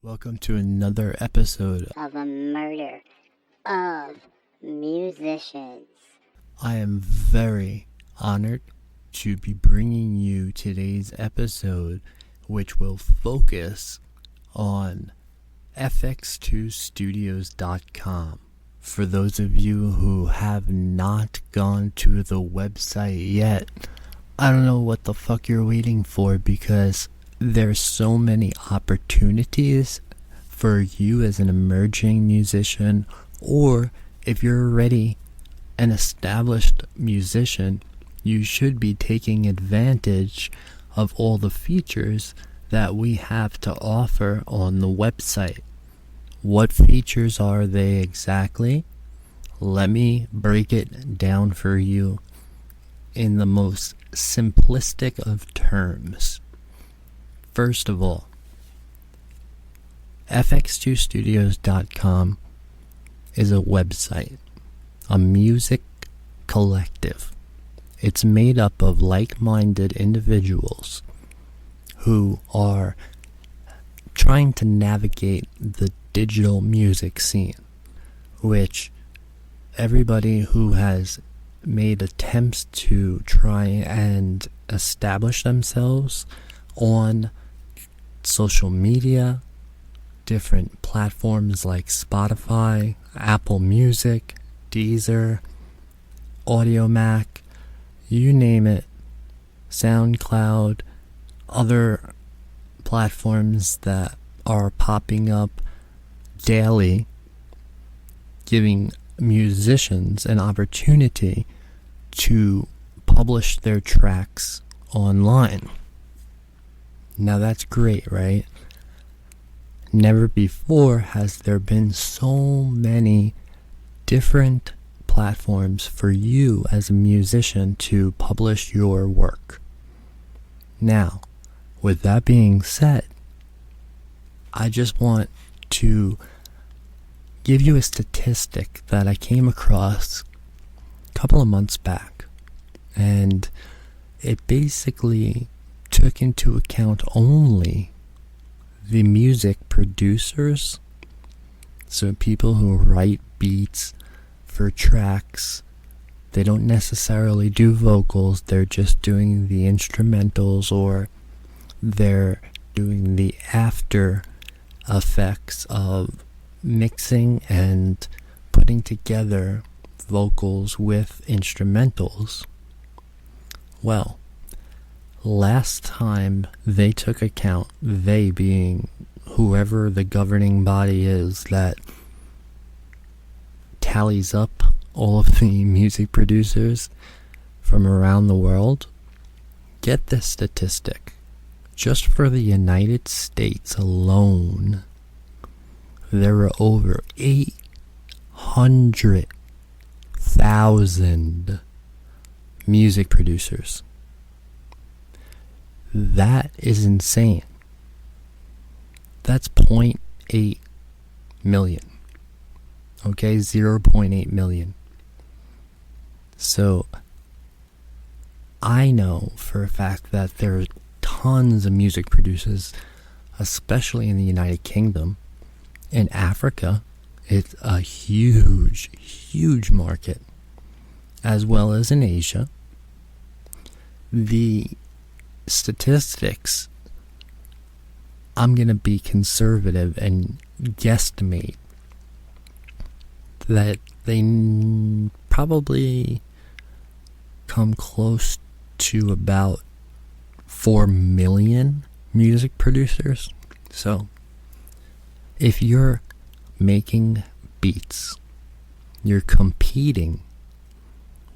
Welcome to another episode of a murder of musicians. I am very honored to be bringing you today's episode, which will focus on fx2studios.com. For those of you who have not gone to the website yet, I don't know what the fuck you're waiting for, because there's so many opportunities for you as an emerging musician, or if you're already an established musician, you should be taking advantage of all the features that we have to offer on the website. What features are they exactly? Let me break it down for you in the most simplistic of terms. First of all, fx2studios.com is a website, a music collective. It's made up of like-minded individuals who are trying to navigate the digital music scene, which everybody who has made attempts to try and establish themselves on social media, different platforms like Spotify, Apple Music, Deezer, Audiomack, you name it, SoundCloud, other platforms that are popping up daily, giving musicians an opportunity to publish their tracks online. Now that's great, right? Never before has there been so many different platforms for you as a musician to publish your work. Now, with that being said, I just want to give you a statistic that I came across a couple of months back, and it basically took into account only the music producers, so people who write beats for tracks. They don't necessarily do vocals, they're just doing the instrumentals, or they're doing the after effects of mixing and putting together vocals with instrumentals. Well, last time they took account, they being whoever the governing body is that tallies up all of the music producers from around the world, get this statistic. Just for the United States alone, there were over 800,000 music producers. That is insane. That's 0.8 million. Okay, 0.8 million. So, I know for a fact that there are tons of music producers, especially in the United Kingdom. In Africa, it's a huge, huge market, as well as in Asia. The statistics, I'm going to be conservative and guesstimate that they probably come close to about 4 million music producers. So, if you're making beats, you're competing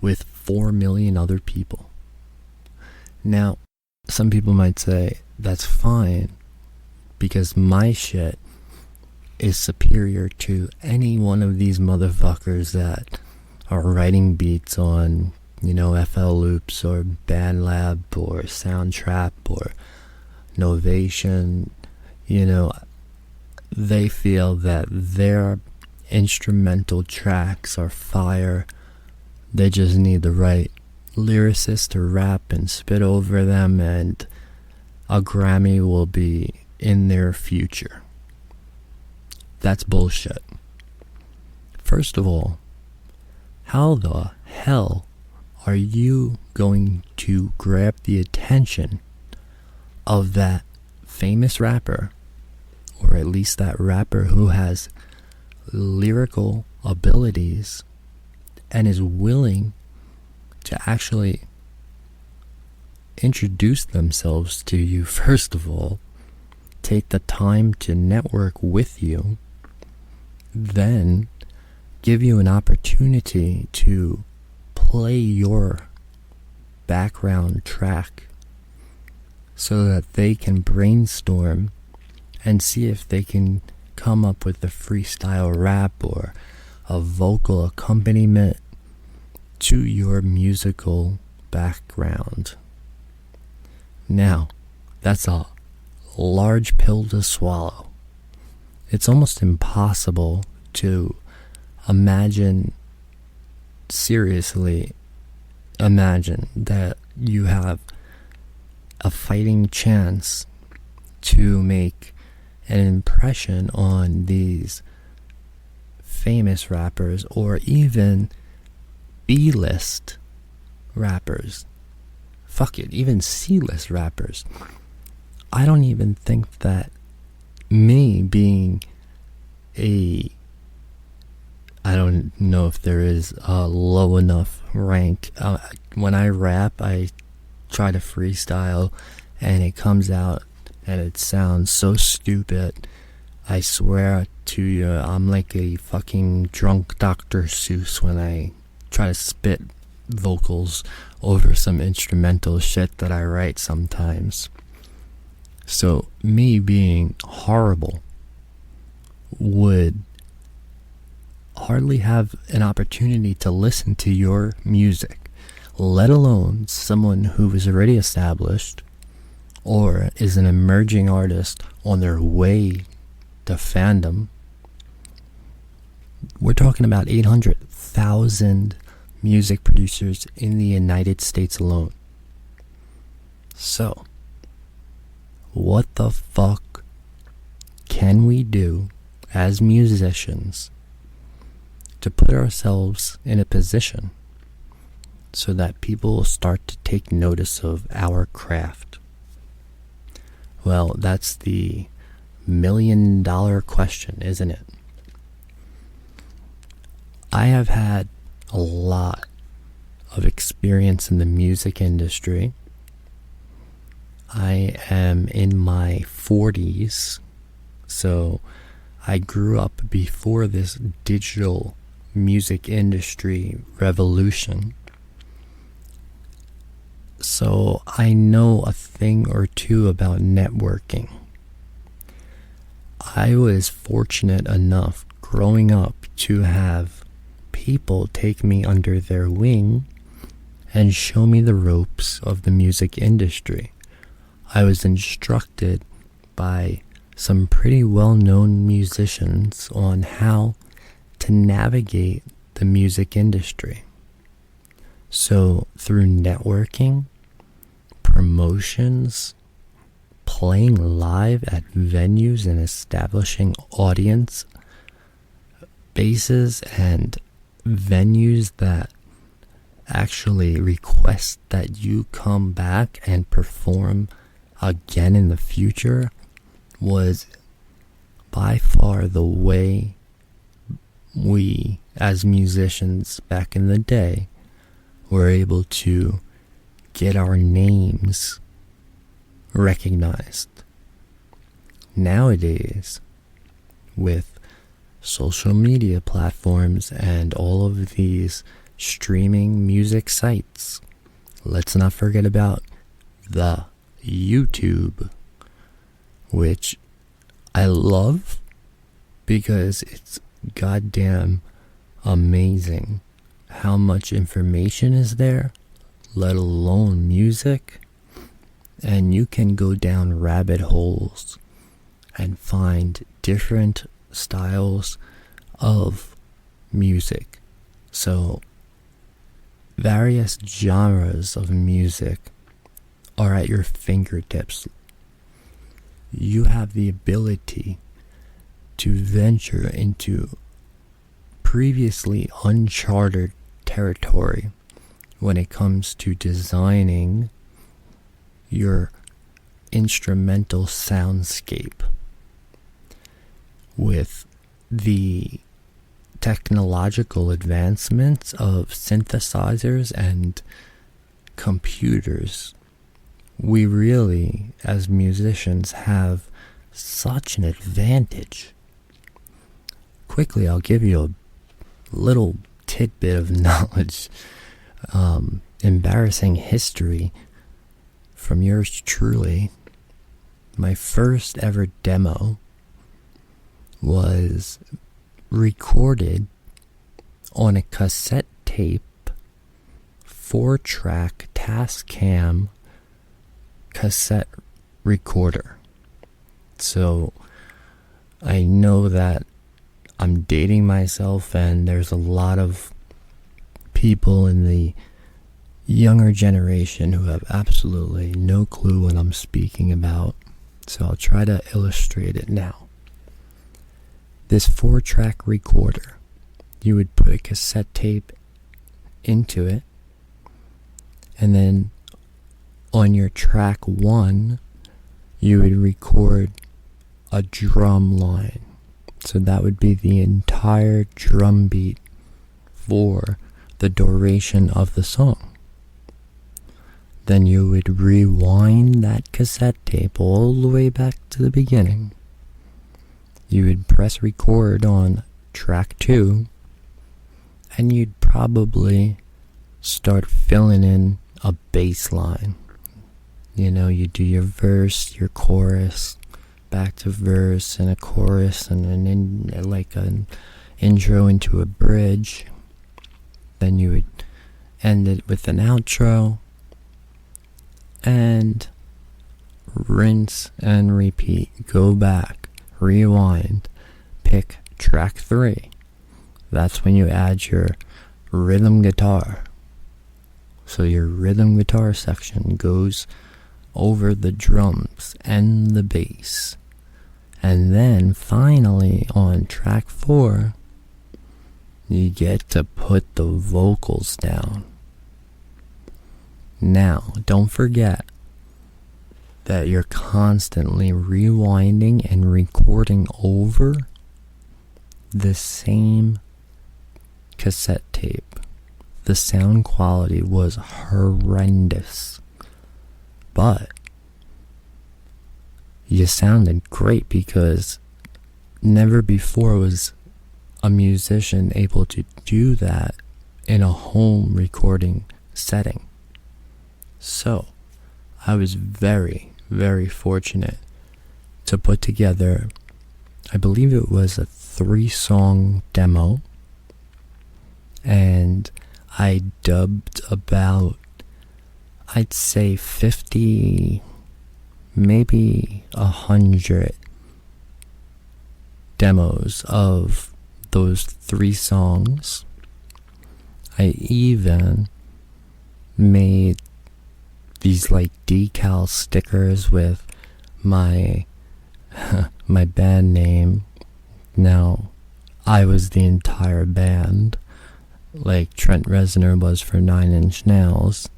with 4 million other people. Now, some people might say, that's fine, because my shit is superior to any one of these motherfuckers that are writing beats on, FL Loops or BandLab or Soundtrap or Novation. They feel that their instrumental tracks are fire. They just need the right lyricist to rap and spit over them, and a Grammy will be in their future. That's bullshit. First of all, how the hell are you going to grab the attention of that famous rapper, or at least that rapper who has lyrical abilities and is willing to actually introduce themselves to you? First of all, take the time to network with you, then give you an opportunity to play your background track so that they can brainstorm and see if they can come up with a freestyle rap or a vocal accompaniment to your musical background. Now, that's a large pill to swallow. It's almost impossible to seriously imagine that you have a fighting chance to make an impression on these famous rappers or even B-list rappers. Fuck it, even C-list rappers. I don't even think that me being I don't know if there is a low enough rank. When I rap, I try to freestyle and it comes out and it sounds so stupid. I swear to you, I'm like a fucking drunk Dr. Seuss when I try to spit vocals over some instrumental shit that I write sometimes. So me being horrible would hardly have an opportunity to listen to your music, let alone someone who is already established or is an emerging artist on their way to fandom. We're talking about 800,000 music producers in the United States alone. So, what the fuck can we do as musicians to put ourselves in a position so that people will start to take notice of our craft? Well, that's the million-dollar question, isn't it? I have had a lot of experience in the music industry. I am in my 40s, so I grew up before this digital music industry revolution. So I know a thing or two about networking. I was fortunate enough growing up to have people take me under their wing and show me the ropes of the music industry. I was instructed by some pretty well-known musicians on how to navigate the music industry. So through networking, promotions, playing live at venues and establishing audience bases and venues that actually request that you come back and perform again in the future was by far the way we as musicians back in the day were able to get our names recognized. Nowadays, with social media platforms and all of these streaming music sites, let's not forget about the YouTube, which I love because it's goddamn amazing how much information is there, let alone music. And you can go down rabbit holes and find different styles of music. So various genres of music are at your fingertips. You have the ability to venture into previously uncharted territory when it comes to designing your instrumental soundscape. With the technological advancements of synthesizers and computers, we really, as musicians, have such an advantage. Quickly, I'll give you a little tidbit of knowledge, embarrassing history from yours truly. My first ever demo was recorded on a cassette tape 4-track Tascam cassette recorder. So I know that I'm dating myself, and there's a lot of people in the younger generation who have absolutely no clue what I'm speaking about. So I'll try to illustrate it now. This 4-track recorder, you would put a cassette tape into it, and then on your track 1, you would record a drum line. So that would be the entire drum beat for the duration of the song. Then you would rewind that cassette tape all the way back to the beginning. You would press record on track 2, and you'd probably start filling in a bass line. You know, you do your verse, your chorus, back to verse and a chorus, and like an intro into a bridge. Then you would end it with an outro, and rinse and repeat. Go back, rewind, pick track 3. That's when you add your rhythm guitar. So your rhythm guitar section goes over the drums and the bass. And then finally on track 4, you get to put the vocals down. Now, don't forget that you're constantly rewinding and recording over the same cassette tape. The sound quality was horrendous, but you sounded great, because never before was a musician able to do that in a home recording setting. So I was very, very fortunate to put together, I believe it was a 3-song demo, and I dubbed about, I'd say 50, maybe 100 demos of those 3 songs. I even made these like decal stickers with my my band name. Now, I was the entire band, like Trent Reznor was for 9 Inch Nails.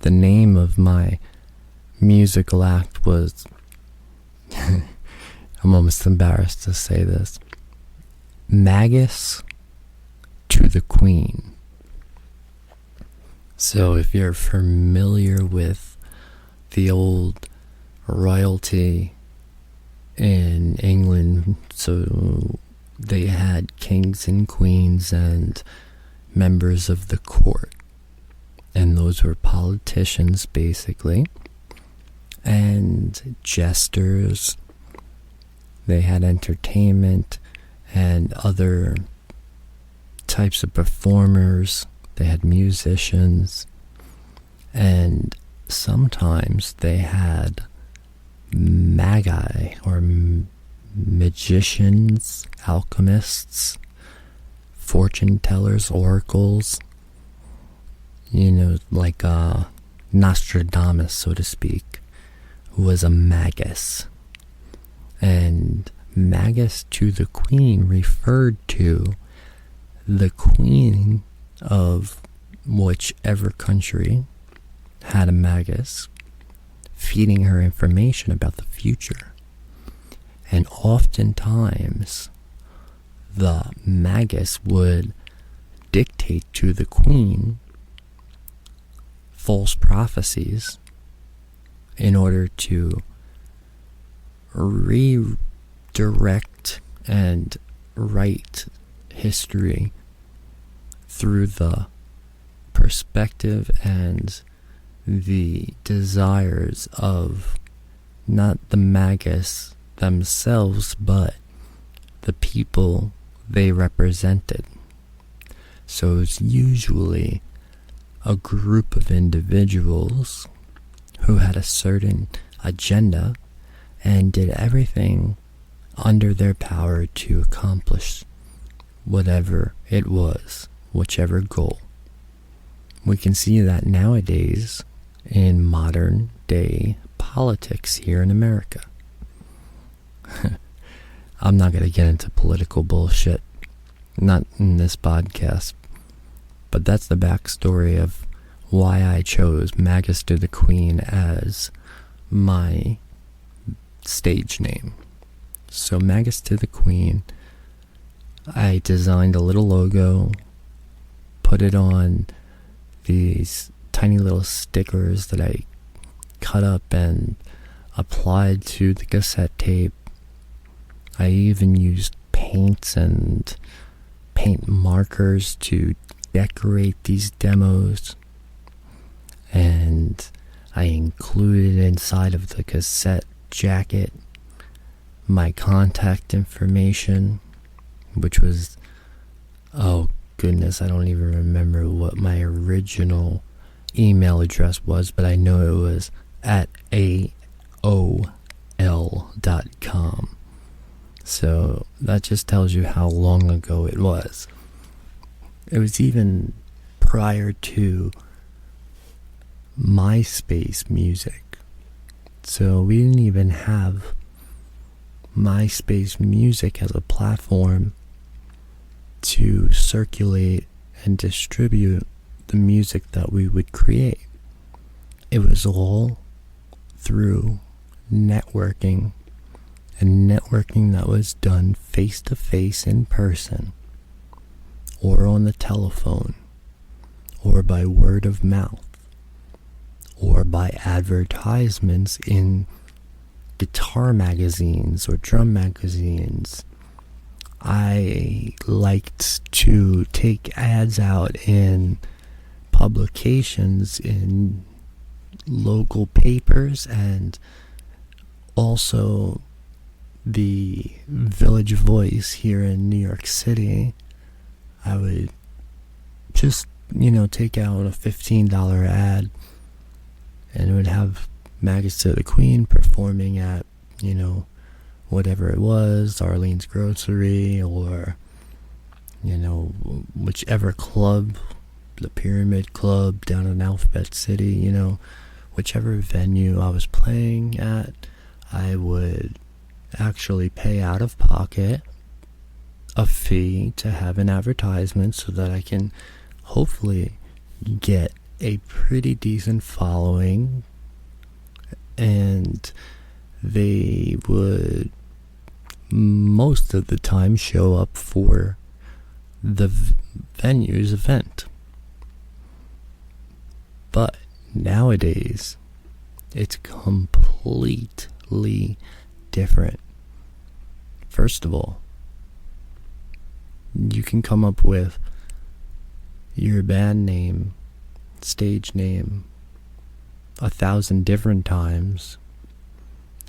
The name of my musical act was I'm almost embarrassed to say this, Magus to the Queen. So if you're familiar with the old royalty in England, so they had kings and queens and members of the court, and those were politicians basically, and jesters. They had entertainment and other types of performers. They had musicians, and sometimes they had magi or magicians, alchemists, fortune tellers, oracles, you know, like Nostradamus, so to speak, who was a magus. And Magus to the Queen referred to the queen of whichever country had a magus, feeding her information about the future. And oftentimes, the magus would dictate to the queen false prophecies in order to redirect and write history through the perspective and the desires of not the magus themselves, but the people they represented. So it's usually a group of individuals who had a certain agenda and did everything under their power to accomplish whatever it was, whichever goal. We can see that nowadays in modern day politics here in America. I'm not going to get into political bullshit, not in this podcast, but that's the backstory of why I chose Magus to the Queen as my stage name. So Magus to the Queen, I designed a little logo, put it on these tiny little stickers that I cut up and applied to the cassette tape. I even used paints and paint markers to decorate these demos, and I included inside of the cassette jacket my contact information, which was, oh goodness, I don't even remember what my original email address was, but I know it was at AOL.com. So that just tells you how long ago it was. It was even prior to MySpace music. So we didn't even have MySpace music as a platform to circulate and distribute the music that we would create. It was all through networking, and networking that was done face to face in person, or on the telephone, or by word of mouth, or by advertisements in guitar magazines or drum magazines. I liked to take ads out in publications in local papers, and also the Village Voice here in New York City. I would just, take out a $15 ad, and it would have Magus to the Queen performing at, whatever it was, Arlene's Grocery, or, whichever club, the Pyramid Club down in Alphabet City, whichever venue I was playing at, I would actually pay out of pocket a fee to have an advertisement so that I can hopefully get a pretty decent following, and they would most of the time show up for the venue's event. But nowadays, it's completely different. First of all, you can come up with your band name, stage name, 1,000 different times,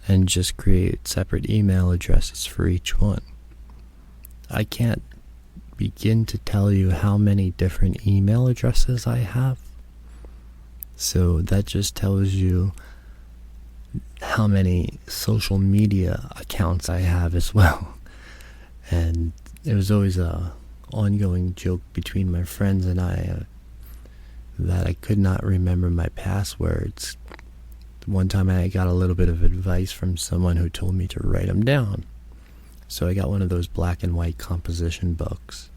and just create separate email addresses for each one. I can't begin to tell you how many different email addresses I have. So that just tells you how many social media accounts I have as well. And it was always a ongoing joke between my friends and I that I could not remember my passwords. One time I got a little bit of advice from someone who told me to write them down. So I got one of those black and white composition books,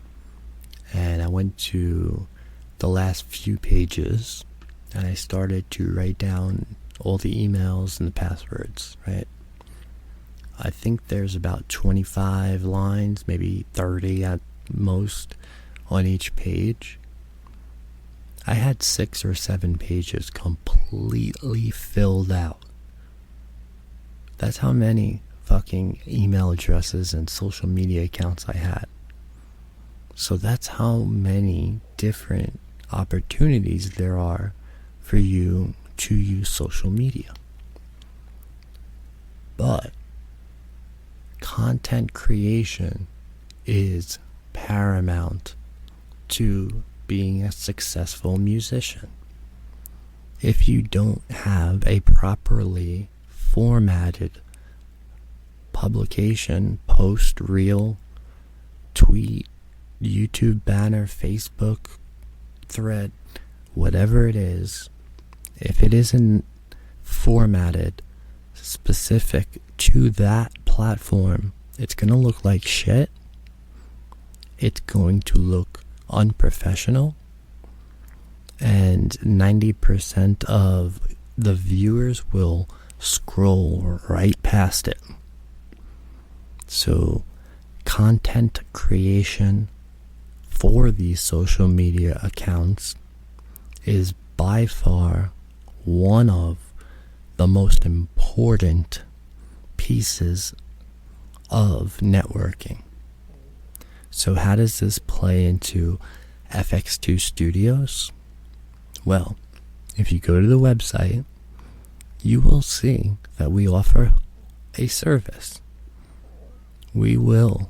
and I went to the last few pages, and I started to write down all the emails and the passwords, right? I think there's about 25 lines, maybe 30 at most, on each page. I had 6 or 7 pages completely filled out. That's how many fucking email addresses and social media accounts I had. So that's how many different opportunities there are for you to use social media. But content creation is paramount to being a successful musician. If you don't have a properly formatted publication, post, reel, tweet, YouTube banner, Facebook thread, whatever it is, if it isn't formatted specific to that platform, it's going to look like shit. It's going to look unprofessional, and 90% of the viewers will scroll right past it. So content creation for these social media accounts is by far one of the most important pieces of networking. So how does this play into FX2 Studios? Well, if you go to the website, you will see that we offer a service. We will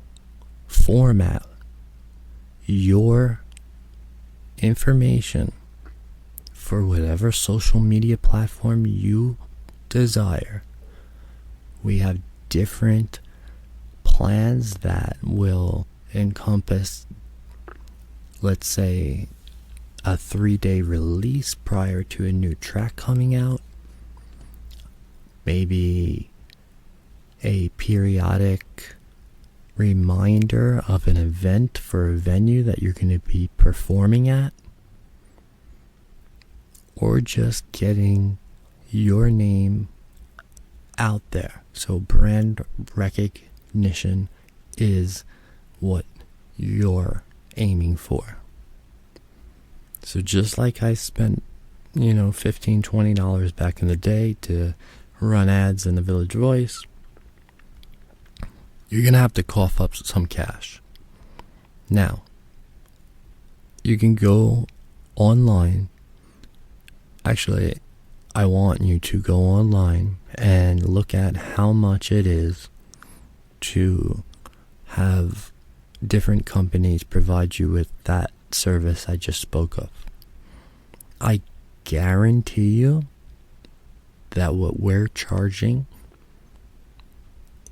format your information for whatever social media platform you desire. We have different plans that will encompass, let's say, a 3-day release prior to a new track coming out, maybe a periodic reminder of an event for a venue that you're going to be performing at, or just getting your name out there. So brand recognition is what you're aiming for. So just like I spent, $15, $20 back in the day to run ads in the Village Voice, you're going to have to cough up some cash. Now, you can go online. Actually, I want you to go online and look at how much it is to have different companies provide you with that service I just spoke of. I guarantee you that what we're charging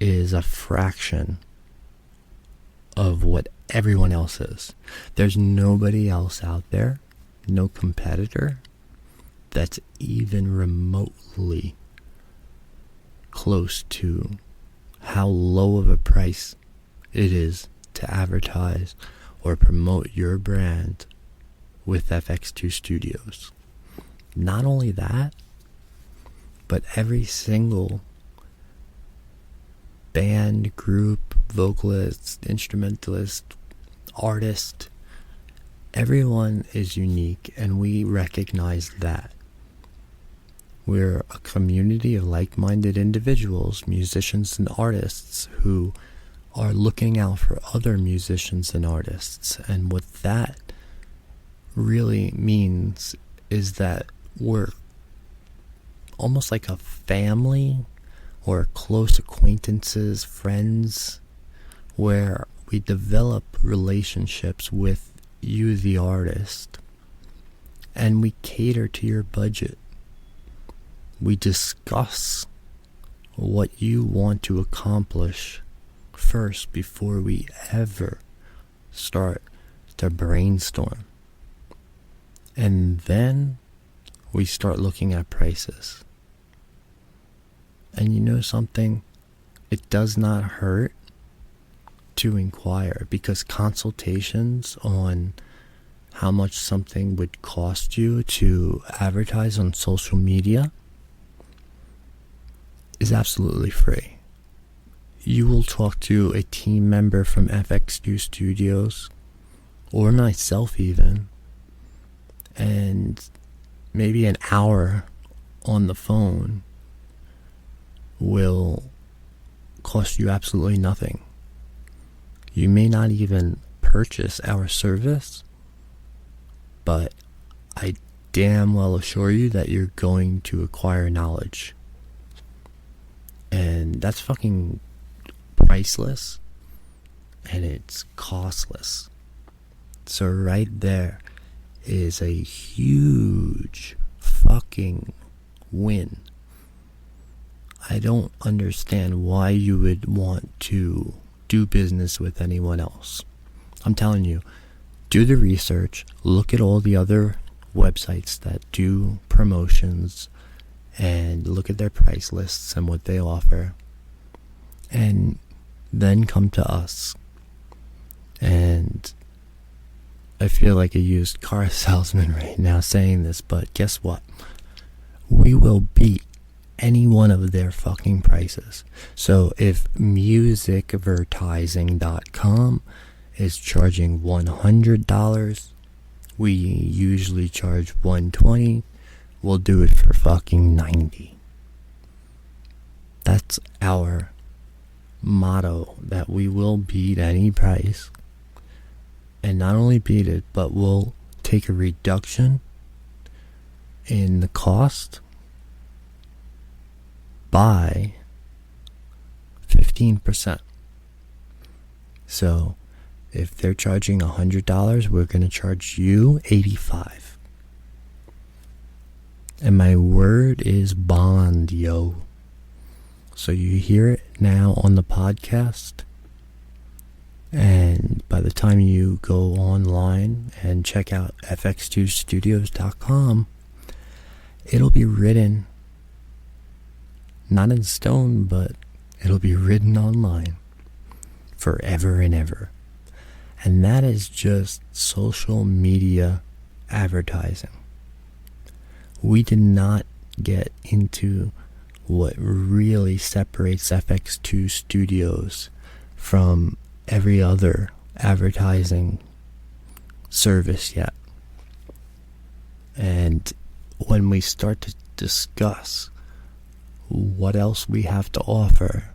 is a fraction of what everyone else is. There's nobody else out there, no competitor, that's even remotely close to how low of a price it is to advertise or promote your brand with FX2 Studios. Not only that, but every single band, group, vocalist, instrumentalist, artist, everyone is unique, and we recognize that. We're a community of like-minded individuals, musicians and artists who are looking out for other musicians and artists. And what that really means is that we're almost like a family or close acquaintances, friends, where we develop relationships with you, the artist, and we cater to your budget. We discuss what you want to accomplish first before we ever start to brainstorm. And then we start looking at prices. And you know something? It does not hurt to inquire, because consultations on how much something would cost you to advertise on social media is absolutely free. You will talk to a team member from FX2 Studios, or myself even, and maybe an hour on the phone will cost you absolutely nothing. You may not even purchase our service, but I damn well assure you that you're going to acquire knowledge. And that's fucking priceless, and it's costless. So right there is a huge fucking win. I don't understand why you would want to do business with anyone else. I'm telling you, do the research, look at all the other websites that do promotions, and look at their price lists and what they offer, and then come to us. And I feel like a used car salesman right now saying this, but guess what? We will beat any one of their fucking prices. So if musicadvertising.com is charging $100, we usually charge $120. We'll do it for fucking $90. That's our motto, that we will beat any price. And not only beat it, but we'll take a reduction in the cost by 15%. So if they're charging $100, we're going to charge you $85. And my word is bond, yo. So you hear it now on the podcast, and by the time you go online and check out fx2studios.com, it'll be written, not in stone, but it'll be written online forever and ever. And that is just social media advertising. We did not get into what really separates FX2 Studios from every other advertising service yet. And when we start to discuss what else we have to offer,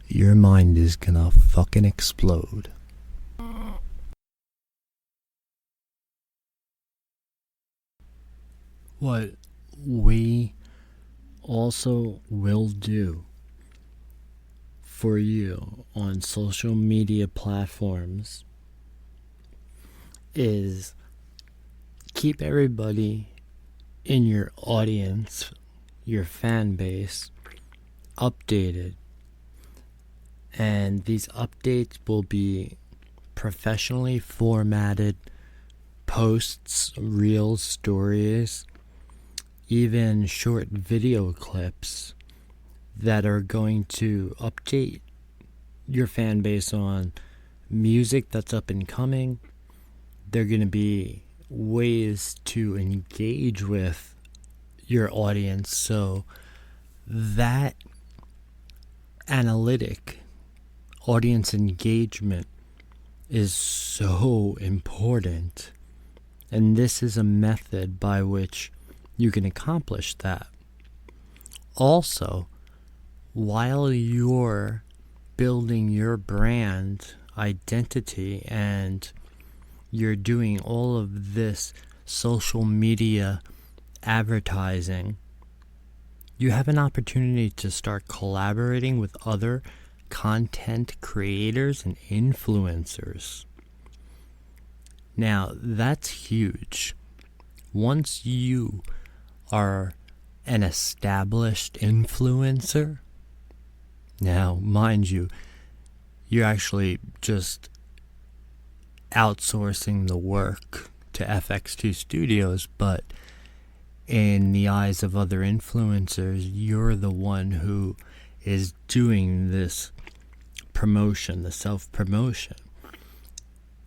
your mind is gonna fucking explode. What we also will do for you on social media platforms is keep everybody in your audience, your fan base, updated. And these updates will be professionally formatted posts, reels, stories, even short video clips that are going to update your fan base on music that's up and coming. They're going to be ways to engage with your audience, so that analytic audience engagement is so important. And this is a method by which you can accomplish that. Also, while you're building your brand identity and you're doing all of this social media advertising, you have an opportunity to start collaborating with other content creators and influencers. Now, that's huge. Once you are an established influencer, now, mind you, you're actually just outsourcing the work to FX2 Studios, but in the eyes of other influencers, you're the one who is doing this promotion, the self-promotion.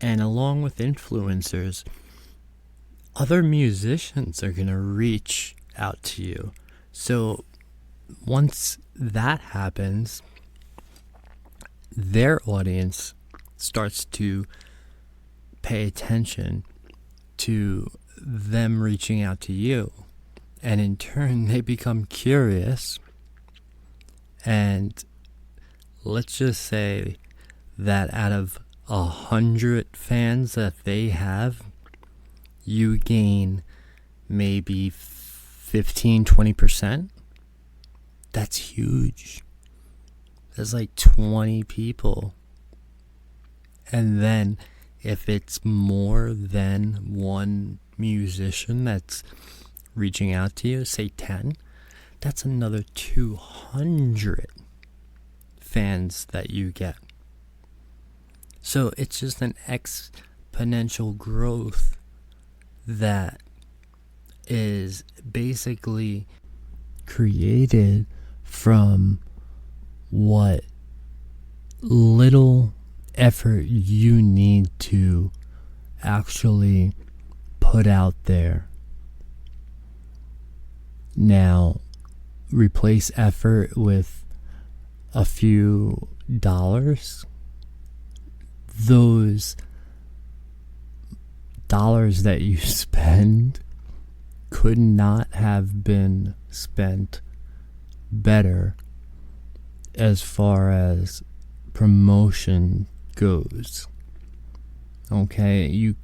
And along with influencers, other musicians are going to reach out to you. So once that happens, their audience starts to pay attention to them reaching out to you. And in turn, they become curious. And let's just say that out of 100 fans that they have, you gain maybe 15-20%. That's huge. That's like 20 people. And then if it's more than one musician that's reaching out to you, say 10, that's another 200 fans that you get. So it's just an exponential growth that is basically created from what little effort you need to actually put out there. Now, replace effort with a few dollars. Those dollars that you spend could not have been spent better as far as promotion goes. Okay, you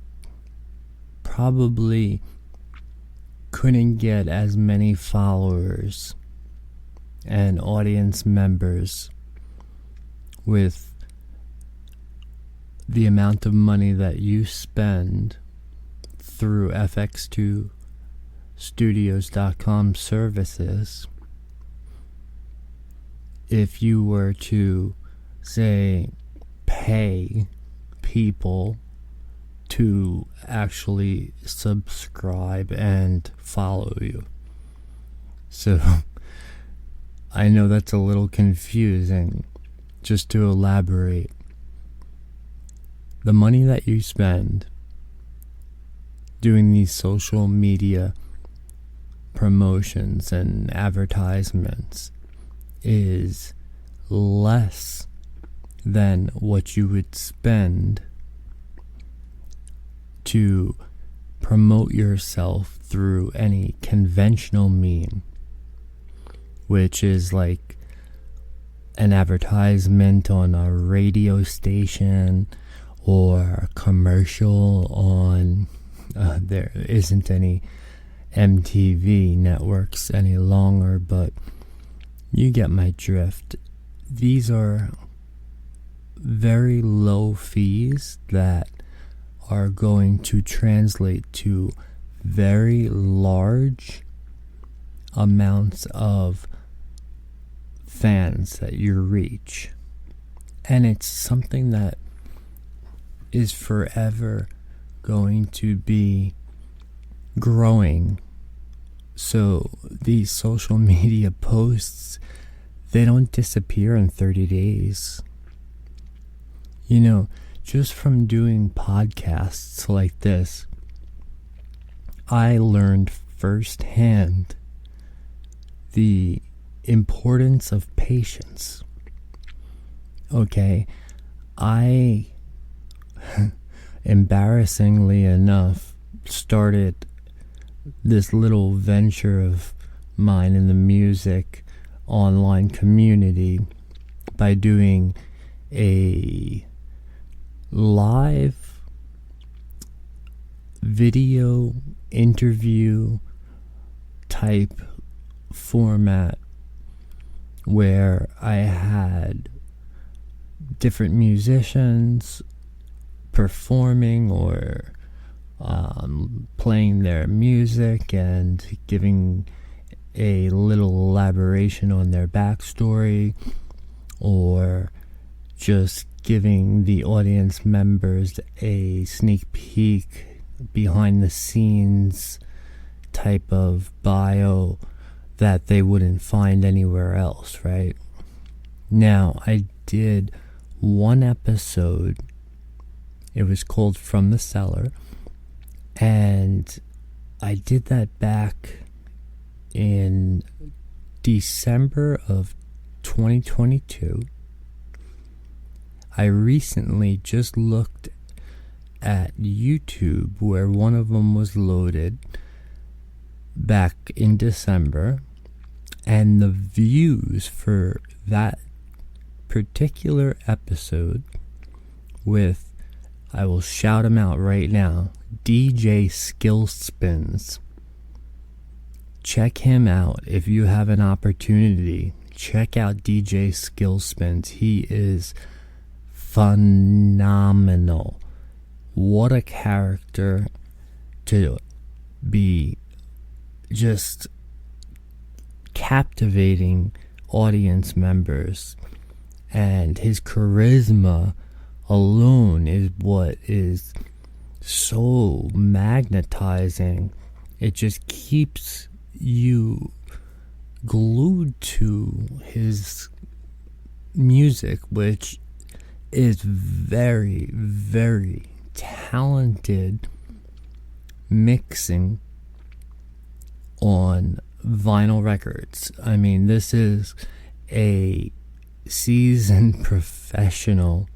probably couldn't get as many followers and audience members with the amount of money that you spend through FX2Studios.com services if you were to, say, pay people to actually subscribe and follow you. So I know that's a little confusing. Just to elaborate, the money that you spend doing these social media promotions and advertisements is less than what you would spend to promote yourself through any conventional mean, which is like an advertisement on a radio station or a commercial on there isn't any MTV networks any longer, but you get my drift. These are very low fees that are going to translate to very large amounts of fans that you reach. And it's something that is forever going to be growing. So these social media posts, they don't disappear in 30 days. You know, just from doing podcasts like this, I learned firsthand the importance of patience. Okay, I, embarrassingly enough, started this little venture of mine in the music online community by doing a live video interview type format where I had different musicians performing or playing their music and giving a little elaboration on their backstory, or just giving the audience members a sneak peek behind the scenes type of bio that they wouldn't find anywhere else, right? Now, I did one episode. It was called From the Cellar, and I did that back in December of 2022. I recently just looked at YouTube where one of them was loaded back in December, and the views for that particular episode with, I will shout him out right now, DJ Skillspins. Check him out if you have an opportunity. Check out DJ Skillspins. He is phenomenal. What a character to be just captivating audience members. And his charisma alone is what is so magnetizing. It just keeps you glued to his music, which is very, very talented mixing on vinyl records. I mean, this is a seasoned professional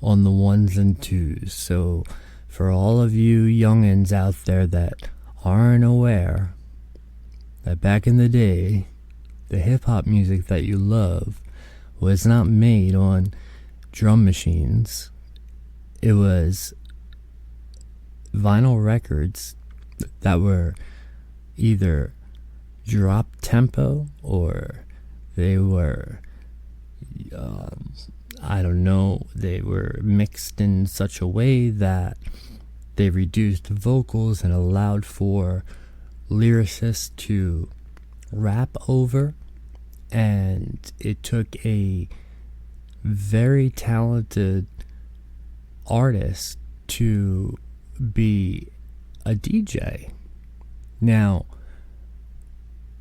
on the ones and twos. So for all of you youngins out there that aren't aware that back in the day, the hip-hop music that you love was not made on drum machines. It was vinyl records that were either drop tempo or they were, I don't know, they were mixed in such a way that they reduced vocals and allowed for lyricists to rap over. And it took a very talented artist to be a DJ. Now,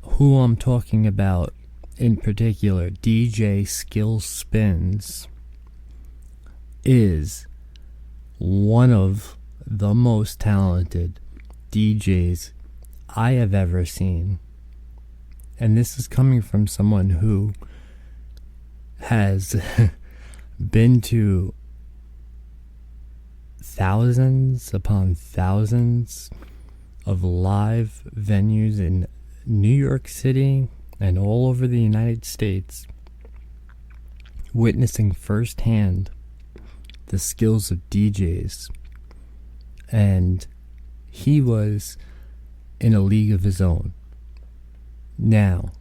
who I'm talking about in particular, DJ Skillspins, is one of the most talented DJs I have ever seen. And this is coming from someone who has been to thousands upon thousands of live venues in New York City and all over the United States, witnessing firsthand the skills of DJs. And he was in a league of his own. Now,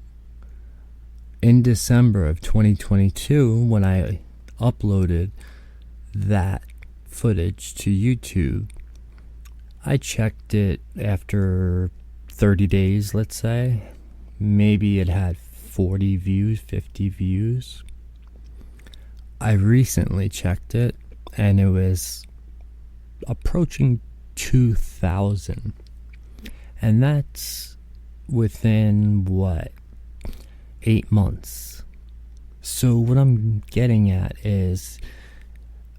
in December of 2022, when I uploaded that footage to YouTube, I checked it after 30 days, let's say. Maybe it had 40 views, 50 views. I recently checked it, and it was approaching 2,000. And that's within, 8 months. So what I'm getting at is,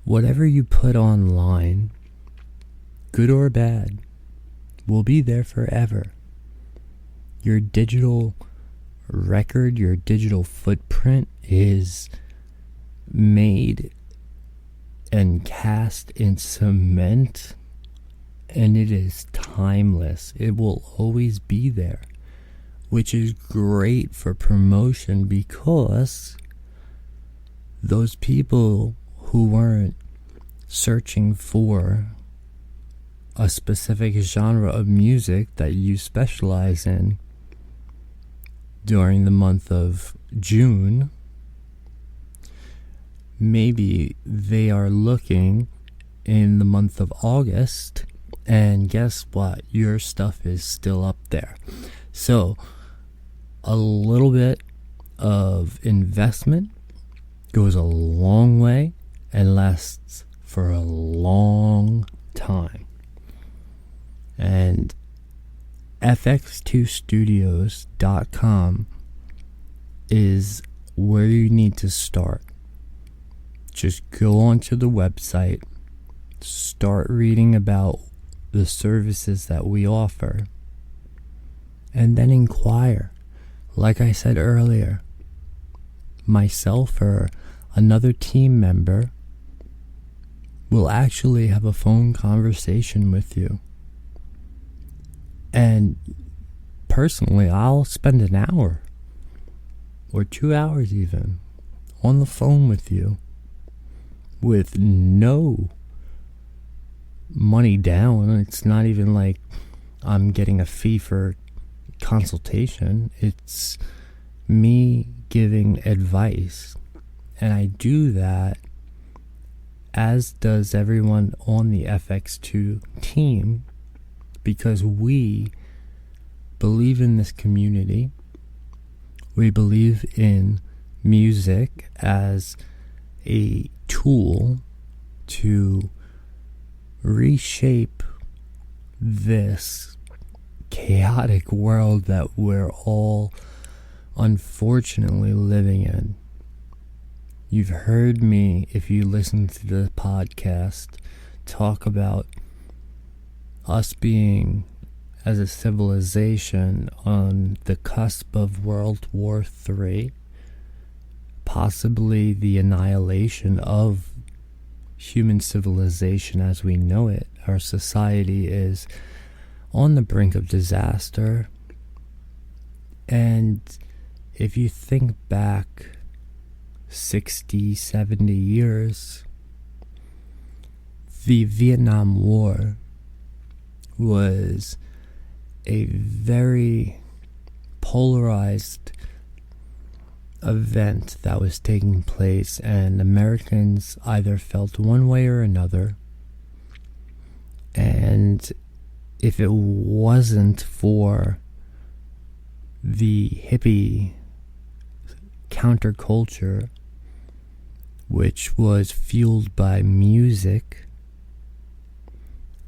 whatever you put online, good or bad, will be there forever. Your digital record, your digital footprint is made and cast in cement, and it is timeless. It will always be there, which is great for promotion, because those people who weren't searching for a specific genre of music that you specialize in during the month of June, maybe they are looking in the month of August, and guess what? Your stuff is still up there. So a little bit of investment goes a long way and lasts for a long time. And FX2Studios.com is where you need to start. just go onto the website, start reading about the services that we offer, and then inquire. Like I said earlier, myself or another team member will actually have a phone conversation with you. And personally, I'll spend an hour or 2 hours even on the phone with you with no money down. It's not even like I'm getting a fee for consultation. It's me giving advice. And I do that, as does everyone on the FX2 team, because we believe in this community. We believe in music as a tool to reshape this chaotic world that we're all unfortunately living in. You've heard me, if you listen to the podcast, talk about us being, as a civilization, on the cusp of World War III, possibly the annihilation of human civilization as we know it. Our society is on the brink of disaster. And if you think back 60, 70 years, the Vietnam War was a very polarized event that was taking place, and Americans either felt one way or another. And if it wasn't for the hippie counterculture, which was fueled by music,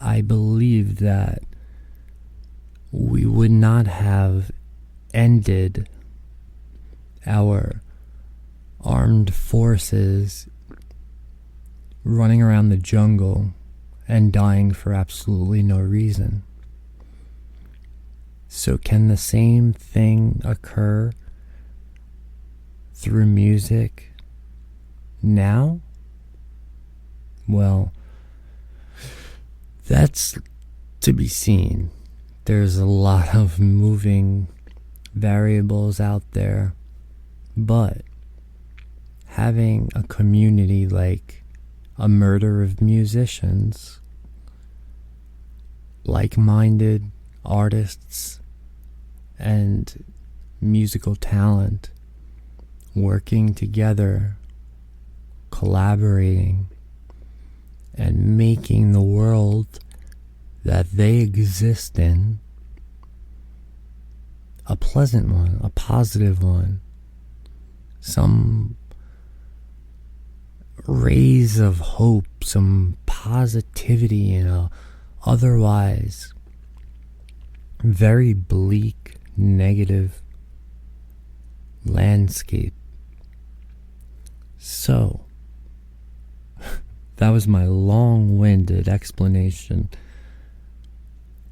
I believe that we would not have ended our armed forces running around the jungle and dying for absolutely no reason. So can the same thing occur through music now? Well, that's to be seen. There's a lot of moving variables out there, but having a community like a Murder of Musicians, like-minded artists and musical talent working together, collaborating, and making the world that they exist in a pleasant one, a positive one. Some rays of hope, some positivity in a otherwise very bleak, negative landscape. So, that was my long-winded explanation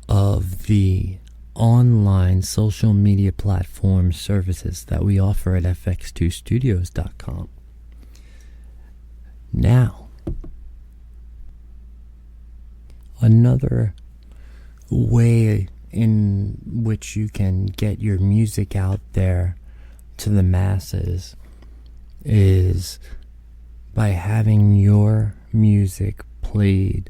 of the online social media platform services that we offer at fx2studios.com. Now, another way in which you can get your music out there to the masses is by having your music played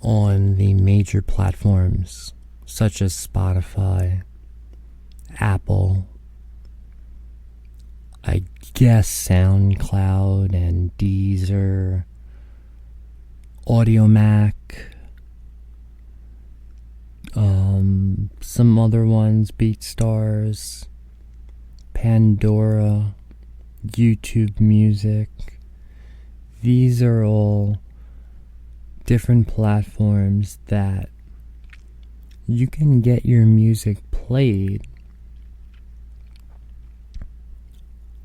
on the major platforms such as Spotify, Apple, I guess SoundCloud and Deezer, AudioMac, some other ones, BeatStars, Pandora, YouTube Music. These are all different platforms that you can get your music played,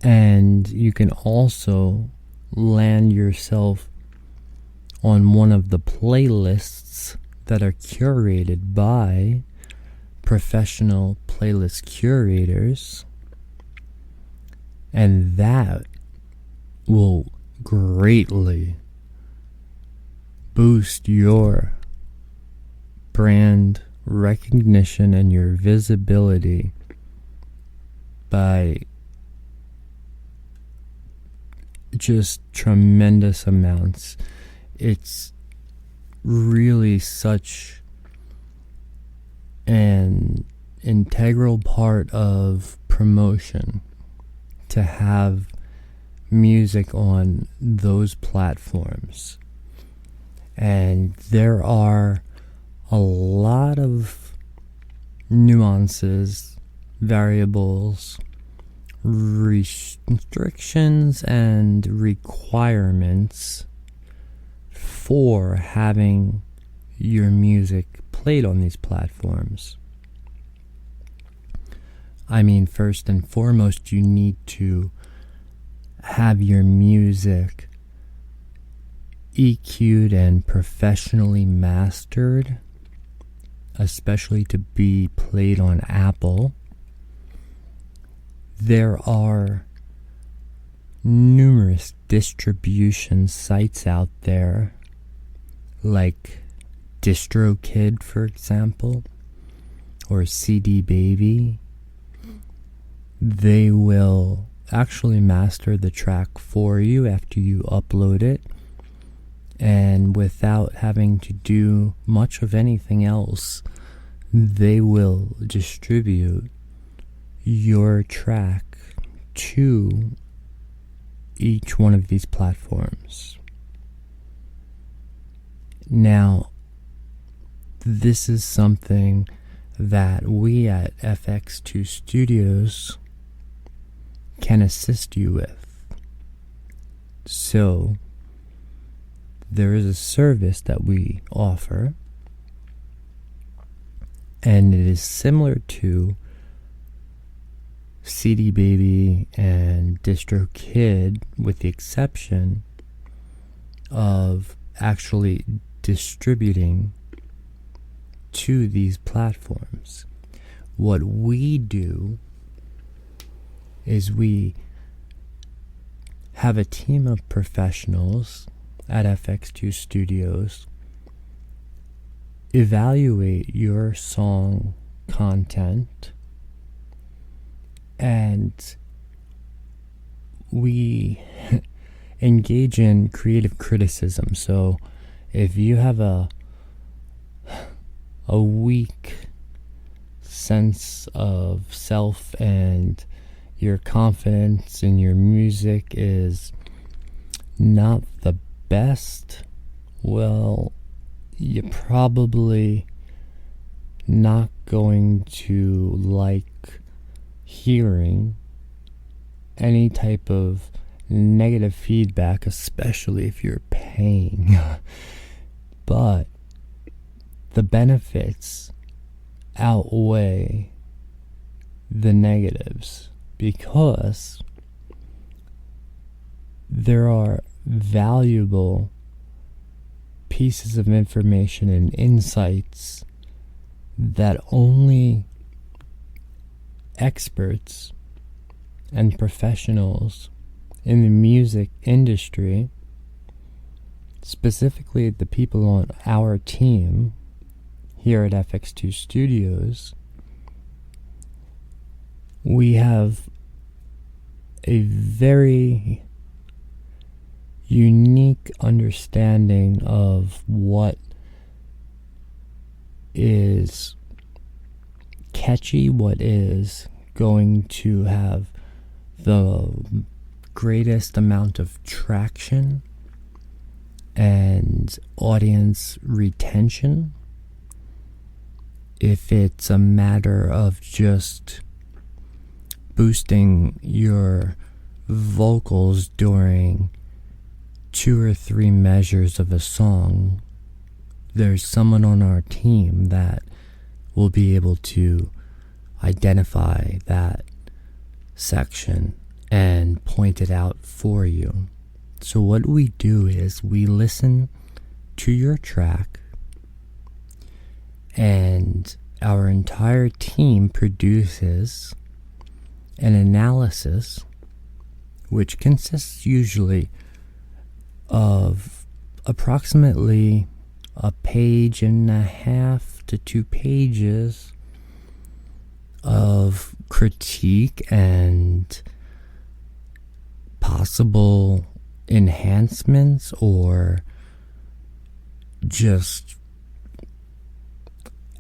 and you can also land yourself on one of the playlists that are curated by professional playlist curators, and that will greatly boost your brand recognition and your visibility by just tremendous amounts. It's really such an integral part of promotion to have music on those platforms. And there are a lot of nuances, variables, restrictions, and requirements for having your music played on these platforms. I mean, first and foremost, you need to have your music EQ'd and professionally mastered, especially to be played on Apple. There are numerous distribution sites out there, like DistroKid, for example, or CD Baby. They will actually master the track for you after you upload it, and without having to do much of anything else, they will distribute your track to each one of these platforms. Now, this is something that we at FX2 Studios can assist you with. So, there is a service that we offer, and it is similar to CD Baby and DistroKid, with the exception of actually distributing to these platforms. What we do is we have a team of professionals at FX2 Studios evaluate your song content, and we engage in creative criticism. So if you have a weak sense of self and your confidence in your music is not the best, well, you're probably not going to like hearing any type of negative feedback, especially if you're paying. But the benefits outweigh the negatives, because there are valuable pieces of information and insights that only experts and professionals in the music industry, specifically the people on our team here at FX2 Studios, we have a very unique understanding of what is catchy, what is going to have the greatest amount of traction and audience retention. If it's a matter of just boosting your vocals during 2 or 3 measures of a song, there's someone on our team that will be able to identify that section and point it out for you. So what we do is we listen to your track, and our entire team produces an analysis which consists usually of approximately a page and a half to 2 pages of critique and possible enhancements, or just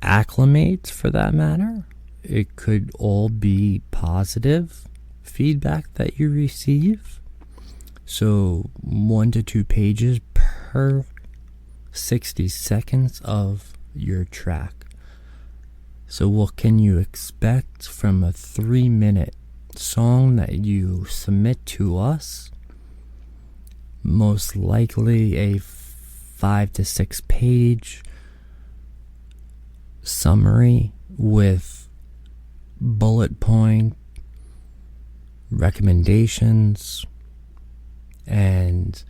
acclimates for that matter. It could all be positive feedback that you receive. So 1 to 2 pages per 60 seconds of your track. So what can you expect from a 3-minute song that you submit to us? Most likely a 5 to 6 page summary with bullet point recommendations and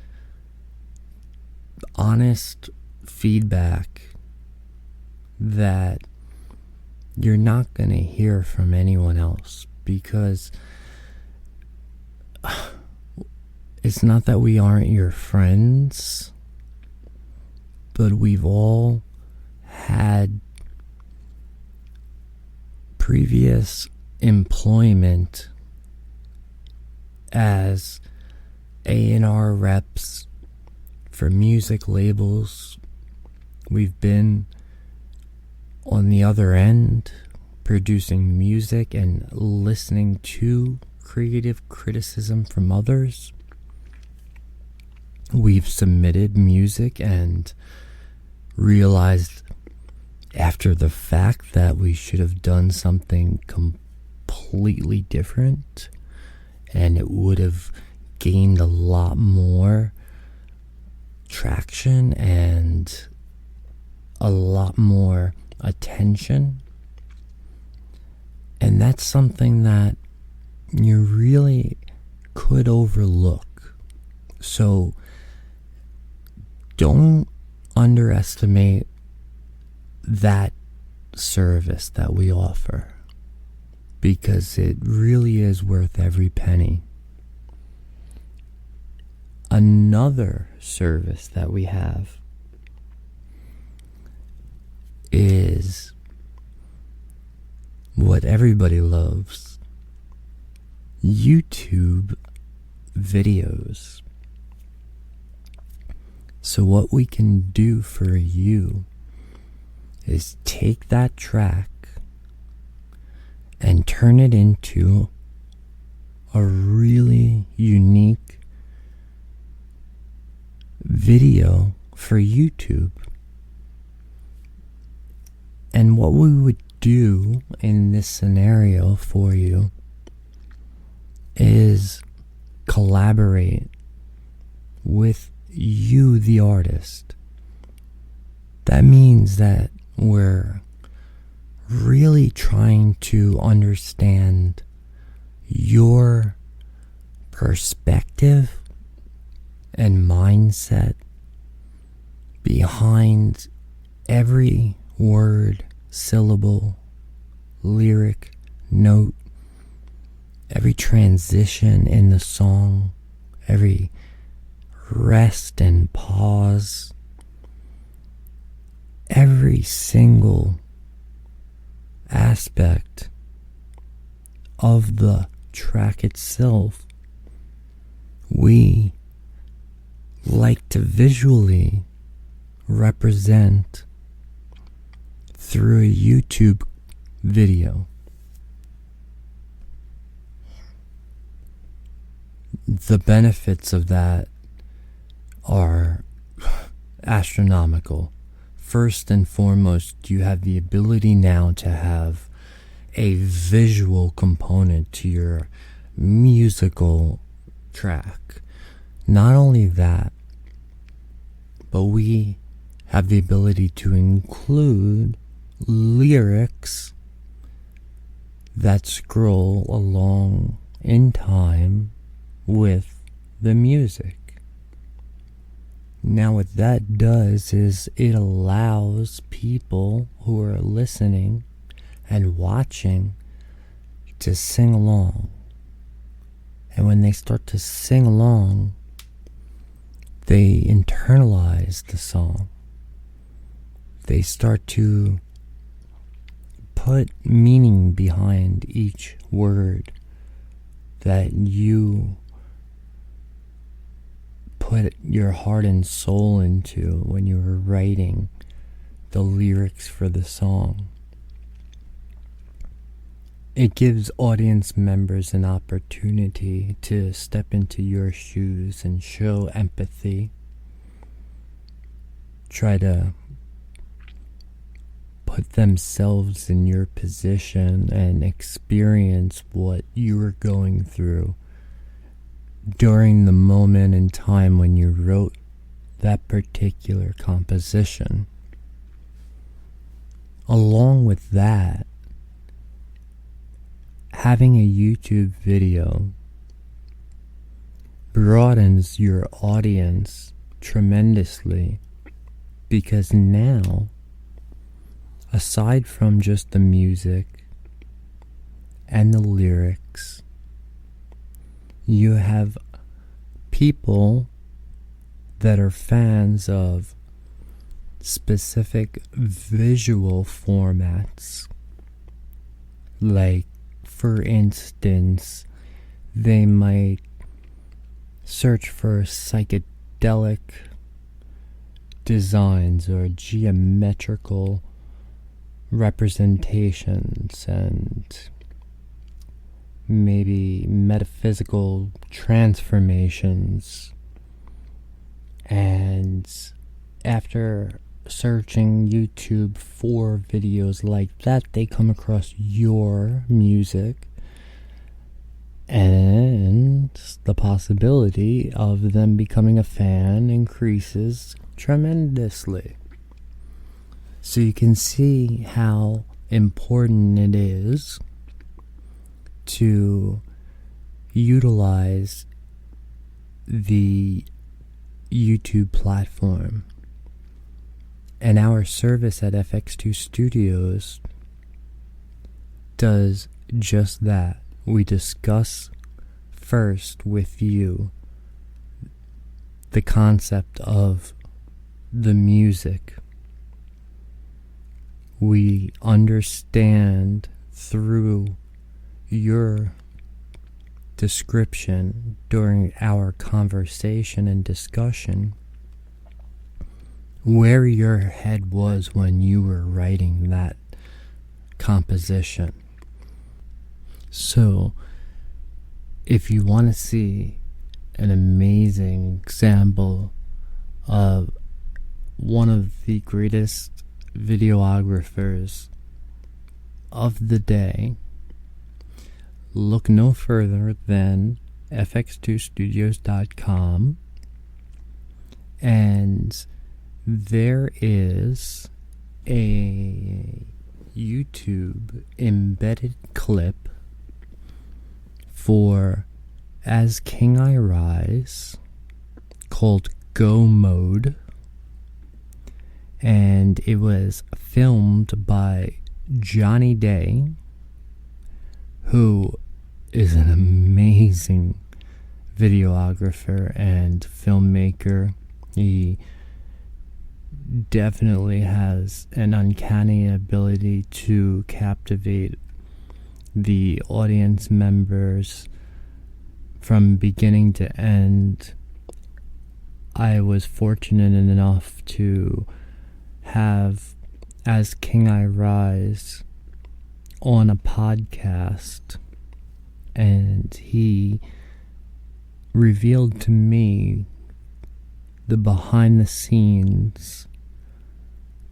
honest feedback that you're not going to hear from anyone else, because it's not that we aren't your friends, but we've all had previous employment as A&R reps for music labels. We've been on the other end producing music and listening to creative criticism from others. We've submitted music and realized after the fact that we should have done something completely different, and it would have gained a lot more traction and a lot more attention. And that's something that you really could overlook. So don't underestimate that service that we offer, because it really is worth every penny. Another service that we have is what everybody loves: YouTube videos. So what we can do for you is take that track and turn it into a really unique video for YouTube. And what we would do in this scenario for you is collaborate with you, the artist. That means that we're really trying to understand your perspective and mindset behind every word, syllable, lyric, note, every transition in the song, every rest and pause, every single aspect of the track itself. We like to visually represent through a YouTube video. The benefits of that are astronomical. First and foremost, you have the ability now to have a visual component to your musical track. Not only that, but we have the ability to include lyrics that scroll along in time with the music. Now, what that does is it allows people who are listening and watching to sing along. And when they start to sing along, they internalize the song. They start to put meaning behind each word that you put your heart and soul into when you were writing the lyrics for the song. It gives audience members an opportunity to step into your shoes and show empathy. Try to put themselves in your position and experience what you were going through during the moment in time when you wrote that particular composition. Along with that, having a YouTube video broadens your audience tremendously, because now, aside from just the music and the lyrics, you have people that are fans of specific visual formats. Like, for instance, they might search for psychedelic designs or geometrical representations and maybe metaphysical transformations. And after searching YouTube for videos like that, they come across your music, and the possibility of them becoming a fan increases tremendously. So you can see how important it is to utilize the YouTube platform. And our service at FX2 Studios does just that. We discuss first with you the concept of the music. We understand through your description during our conversation and discussion where your head was when you were writing that composition. So, if you want to see an amazing example of one of the greatest videographers of the day, look no further than fx2studios.com, and there is a YouTube embedded clip for As King I Rise called Go Mode, and it was filmed by Johnny Day, who is an amazing videographer and filmmaker. He definitely has an uncanny ability to captivate the audience members from beginning to end. I was fortunate enough to have As King I Rise on a podcast, and he revealed to me the behind the scenes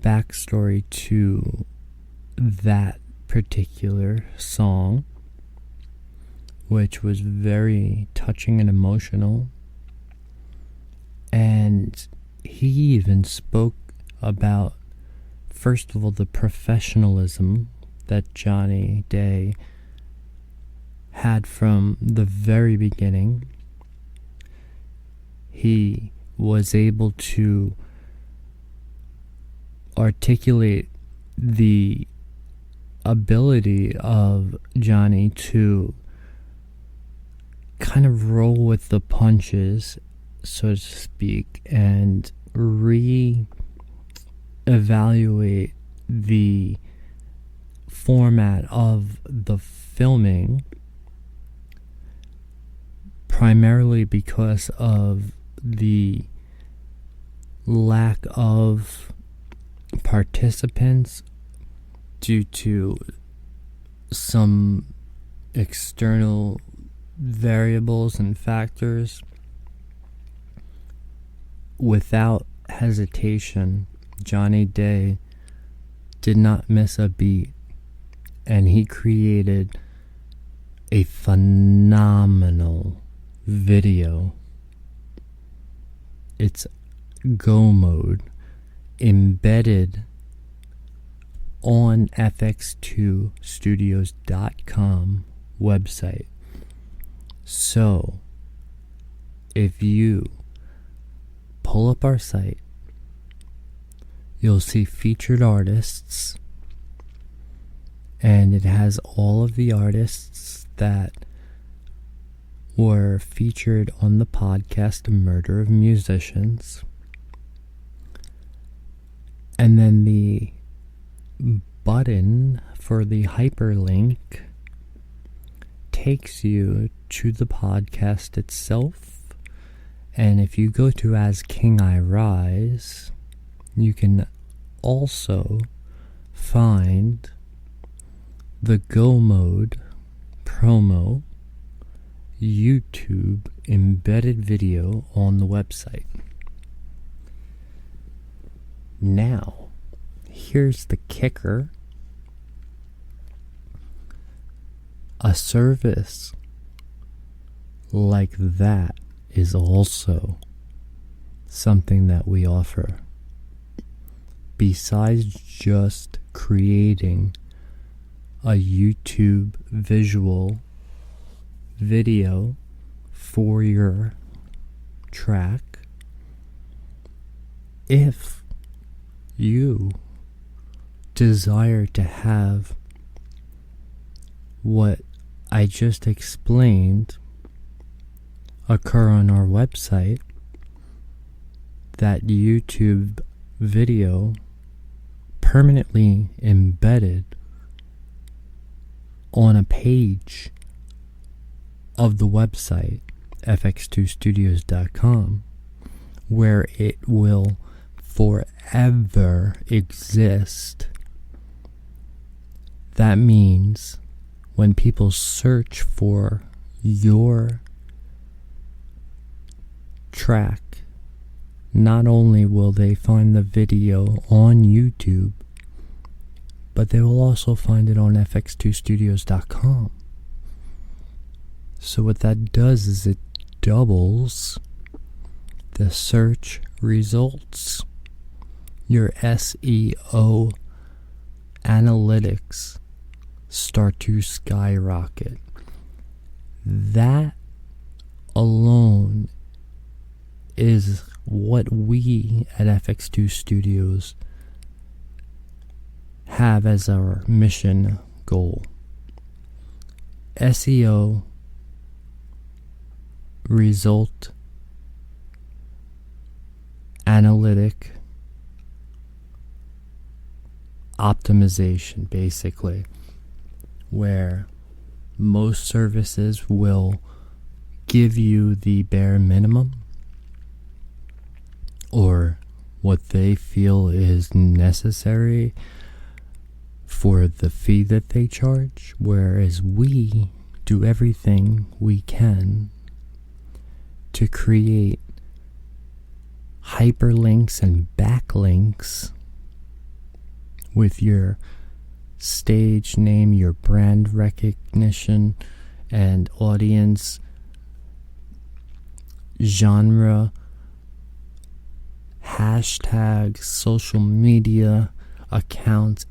backstory to that particular song, which was very touching and emotional. And he even spoke about, first of all, the professionalism that Johnny Day had from the very beginning. He was able to articulate the ability of Johnny to kind of roll with the punches, so to speak, and re-evaluate the format of the filming, primarily because of the lack of participants due to some external variables and factors. Without hesitation, Johnny Day did not miss a beat, and he created a phenomenal video. It's Go Mode, embedded on fx2studios.com website. So, if you pull up our site, you'll see featured artists, and it has all of the artists that were featured on the podcast Murder of Musicians. And then the button for the hyperlink takes you to the podcast itself. And if you go to As King I Rise, you can also find the Go Mode promo YouTube embedded video on the website. Now, here's the kicker. A service like that is also something that we offer. Besides just creating a YouTube visual video for your track, if you desire to have what I just explained occur on our website, that YouTube video permanently embedded on a page of the website fx2studios.com, where it will forever exist. That means when people search for your track, not only will they find the video on YouTube, but they will also find it on fx2studios.com. So what that does is it doubles the search results. Your SEO analytics start to skyrocket. That alone is what we at FX2 Studios have as our mission goal. SEO result analytic optimization, basically, where most services will give you the bare minimum or what they feel is necessary for the fee that they charge, whereas we do everything we can to create hyperlinks and backlinks with your stage name, your brand recognition, and audience, genre, hashtags, social media accounts,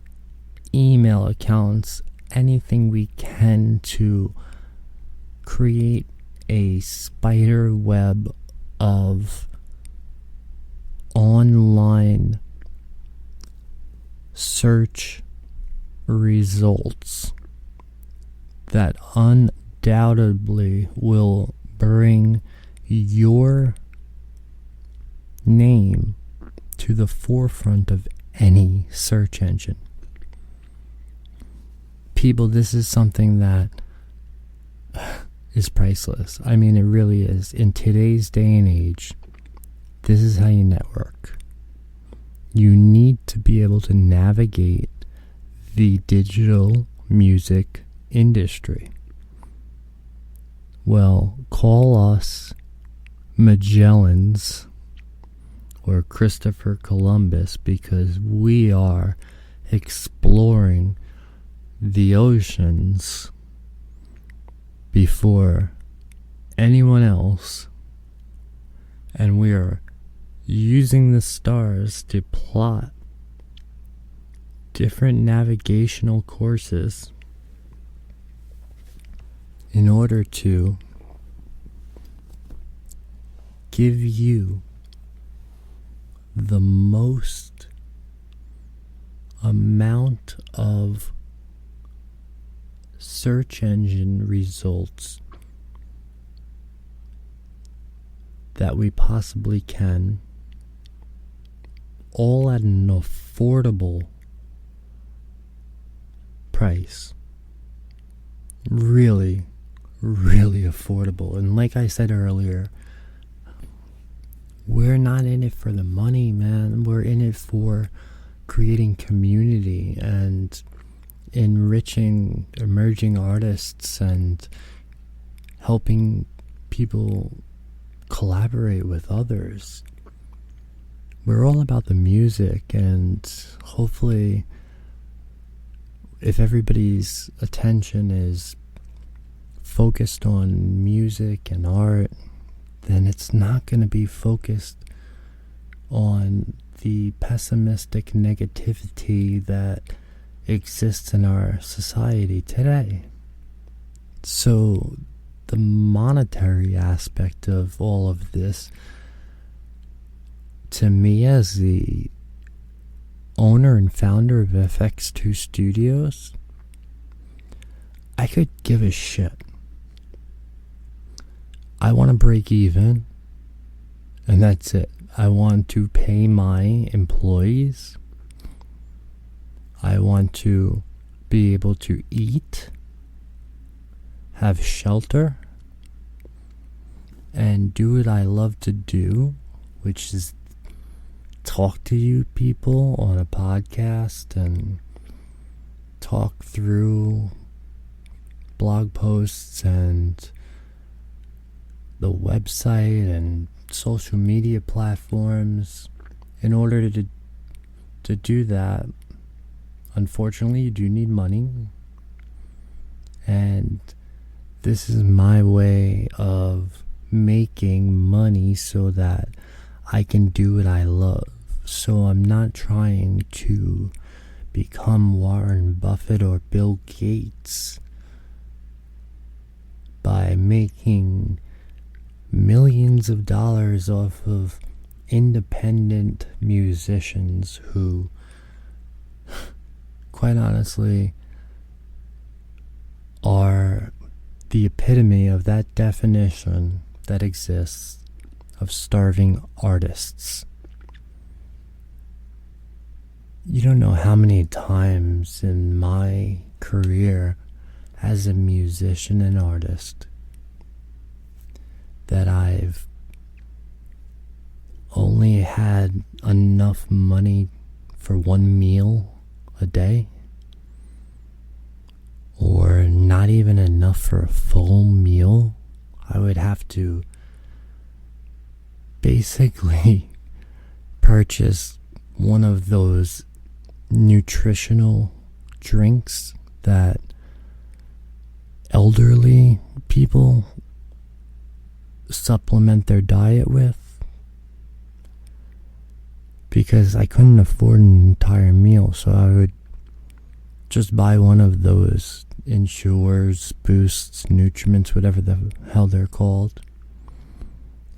email accounts, anything we can to create a spider web of online search results that undoubtedly will bring your name to the forefront of any search engine. People, this is something that is priceless. I mean, it really is. In today's day and age, this is how you network. You need to be able to navigate the digital music industry. Well, call us Magellans or Christopher Columbus, because we are exploring the oceans before anyone else, and we are using the stars to plot different navigational courses in order to give you the most amount of search engine results that we possibly can, all at an affordable price. Really, really affordable. And like I said earlier, we're not in it for the money, man. We're in it for creating community and enriching emerging artists and helping people collaborate with others. We're all about the music, and hopefully if everybody's attention is focused on music and art, then it's not going to be focused on the pessimistic negativity that exists in our society today. So the monetary aspect of all of this, to me as the owner and founder of FX2 Studios, I could give a shit. I want to break even, and that's it. I want to pay my employees. I want to be able to eat, have shelter, and do what I love to do, which is talk to you people on a podcast and talk through blog posts and the website and social media platforms. In order to do that, unfortunately, you do need money. And this is my way of making money so that I can do what I love. So I'm not trying to become Warren Buffett or Bill Gates by making millions of dollars off of independent musicians who, quite honestly, are the epitome of that definition that exists of starving artists. You don't know how many times in my career as a musician and artist that I've only had enough money for one meal a day, or not even enough for a full meal. I would have to basically purchase one of those nutritional drinks that elderly people supplement their diet with, because I couldn't afford an entire meal. So I would just buy one of those Ensures, Boosts, Nutriments, whatever the hell they're called,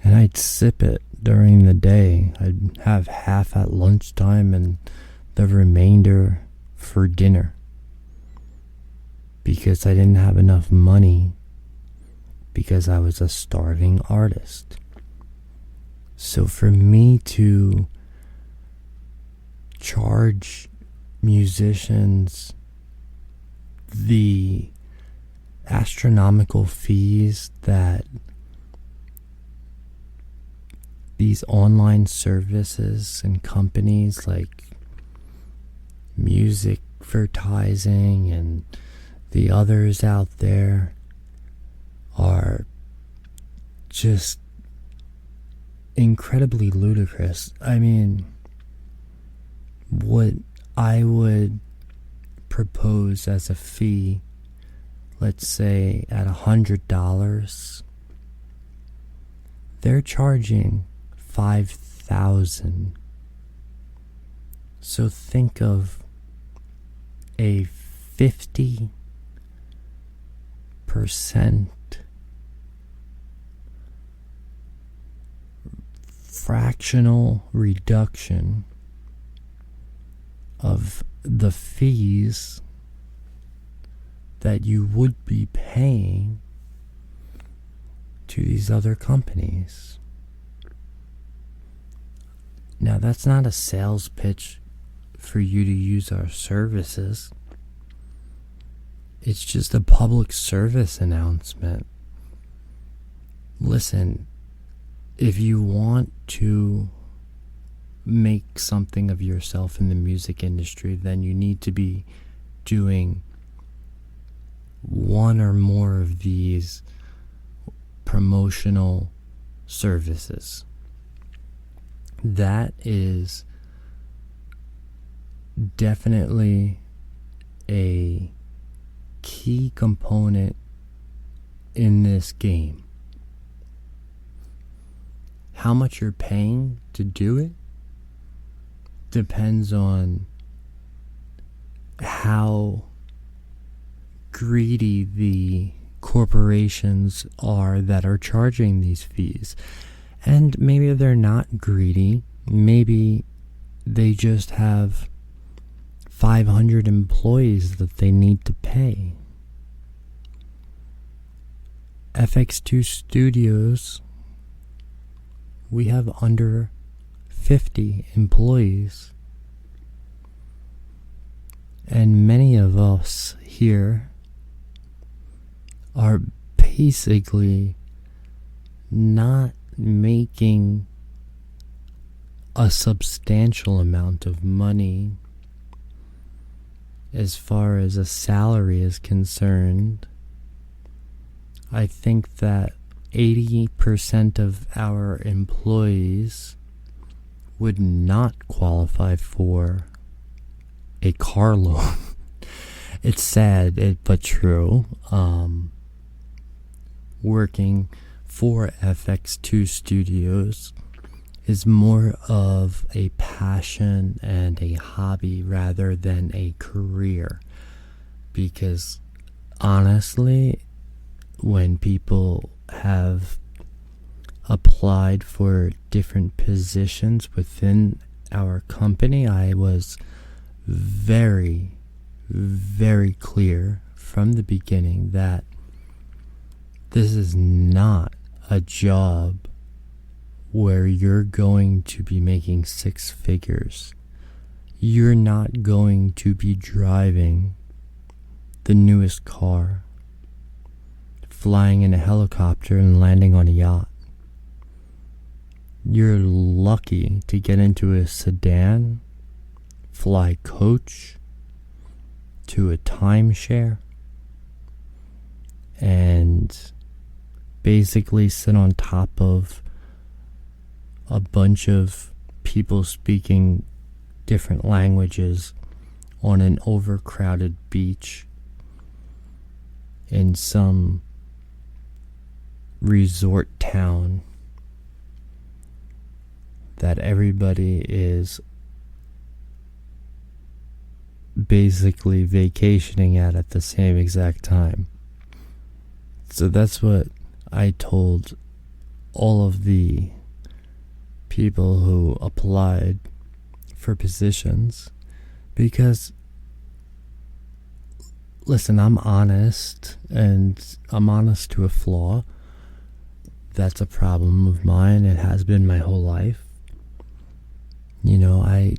and I'd sip it during the day. I'd have half at lunchtime and the remainder for dinner. Because I didn't have enough money, because I was a starving artist. So for me to charge musicians the astronomical fees that these online services and companies like music advertising and the others out there are just incredibly ludicrous. I mean, what I would propose as a fee, let's say at $100, they're charging $5,000. So think of a 50% fractional reduction of the fees that you would be paying to these other companies. Now, that's not a sales pitch for you to use our services. It's just a public service announcement. Listen, if you want to make something of yourself in the music industry, then you need to be doing one or more of these promotional services. That is definitely a key component in this game. How much you're paying to do it depends on how greedy the corporations are that are charging these fees. And maybe they're not greedy. Maybe they just have 500 employees that they need to pay. FX2 Studios, we have under 50 employees. And many of us here are basically not making a substantial amount of money as far as a salary is concerned. I think that 80% of our employees would not qualify for a car loan. It's sad, but true. Working for FX2 Studios is more of a passion and a hobby rather than a career. Because honestly, when people have applied for different positions within our company, I was very, very clear from the beginning that this is not a job where you're going to be making six figures. You're not going to be driving the newest car, flying in a helicopter and landing on a yacht. You're lucky to get into a sedan, fly coach to a timeshare, and basically sit on top of a bunch of people speaking different languages on an overcrowded beach in some resort town that everybody is basically vacationing at the same exact time. So that's what I told all of the people who applied for positions because, listen, I'm honest, and I'm honest to a flaw. That's a problem of mine. It has been my whole life. You know, I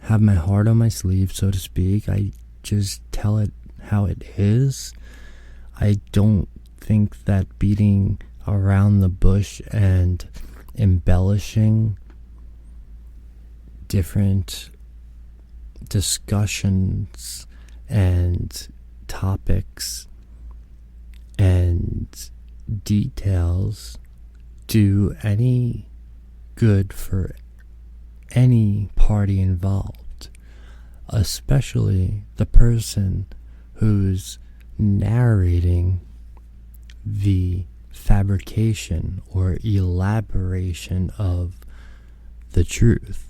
have my heart on my sleeve, so to speak. I just tell it how it is. I don't think that beating around the bush and embellishing different discussions and topics and details do any good for any party involved, especially the person who's narrating the fabrication or elaboration of the truth.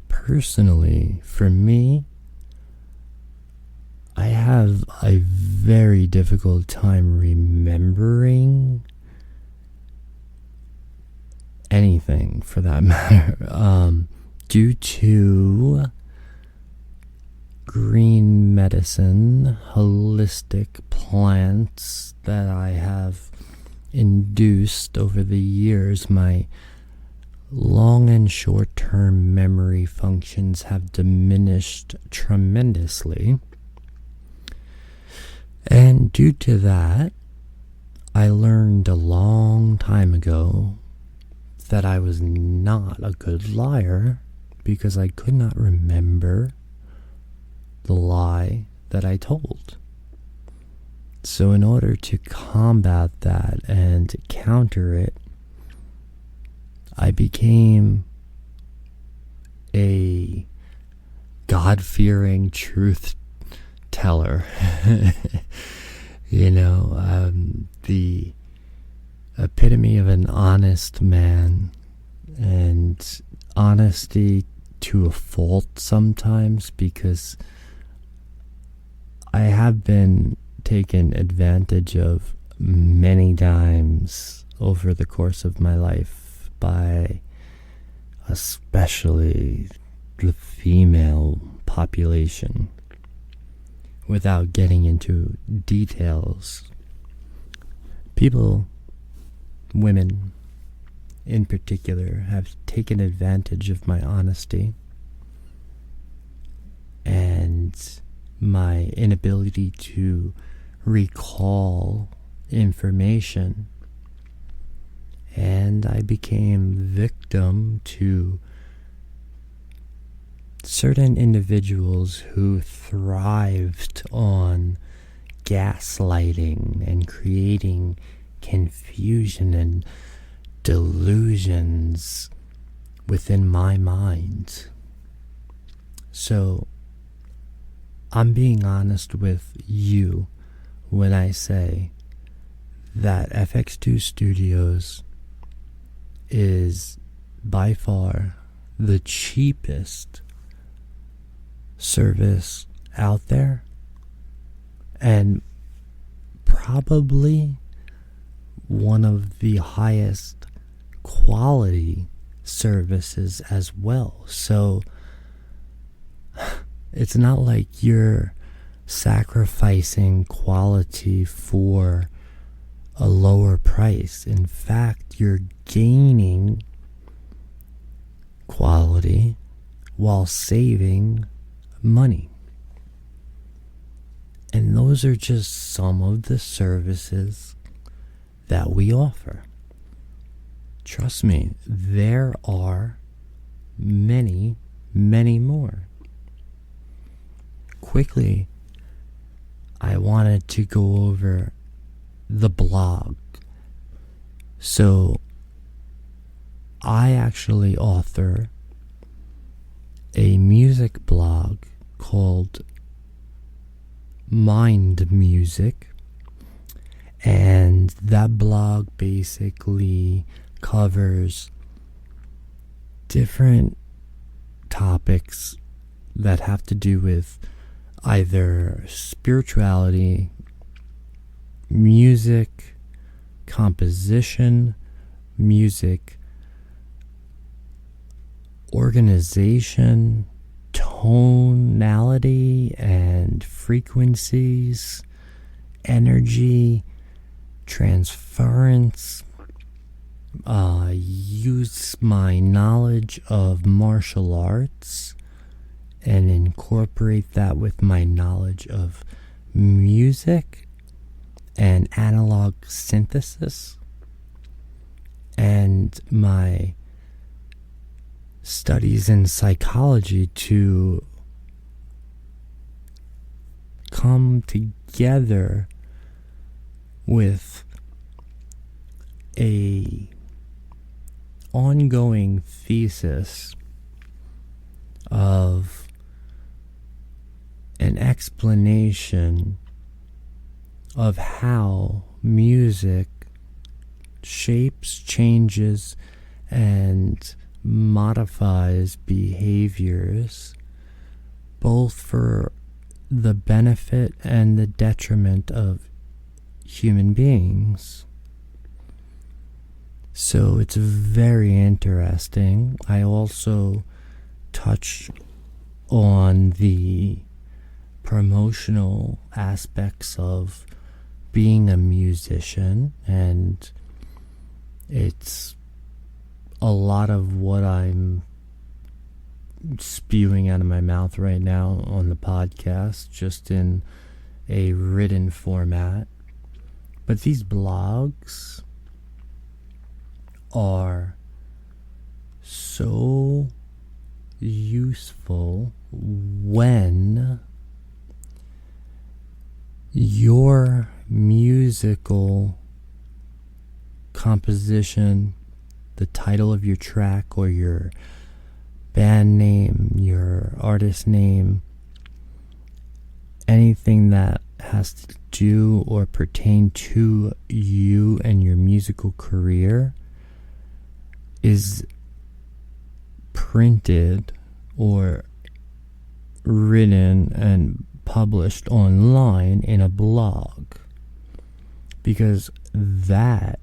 Personally, for me, I have a very difficult time remembering anything, for that matter, due to green medicine, holistic plants that I have induced over the years. My long and short-term memory functions have diminished tremendously. And due to that, I learned a long time ago that I was not a good liar because I could not remember the lie that I told. So in order to combat that and counter it, I became a God-fearing truth teller. You know, the epitome of an honest man, and honesty to a fault sometimes, because I have been taken advantage of many times over the course of my life by especially the female population. Without getting into details, women in particular, have taken advantage of my honesty and my inability to recall information, and I became victim to certain individuals who thrived on gaslighting and creating confusion and delusions within my mind. So I'm being honest with you when I say that FX2 Studios is by far the cheapest service out there, and probably one of the highest quality services as well. So it's not like you're sacrificing quality for a lower price. In fact, you're gaining quality while saving money. And those are just some of the services that we offer. Trust me, there are many, many more. Quickly, I wanted to go over the blog. So, I actually author a music blog called Mind Music, and that blog basically covers different topics that have to do with either spirituality, music, composition, music organization, tonality, and frequencies, energy, transference. Use my knowledge of martial arts and incorporate that with my knowledge of music and analog synthesis and my studies in psychology to come together with a ongoing thesis of an explanation of how music shapes, changes, and modifies behaviors, both for the benefit and the detriment of human beings. So it's very interesting. I also touch on the promotional aspects of being a musician, and it's a lot of what I'm spewing out of my mouth right now on the podcast, just in a written format. But these blogs are so useful when your musical composition, the title of your track or your band name, your artist name, anything that has to do or pertain to you and your musical career is printed or written and published online in a blog, because that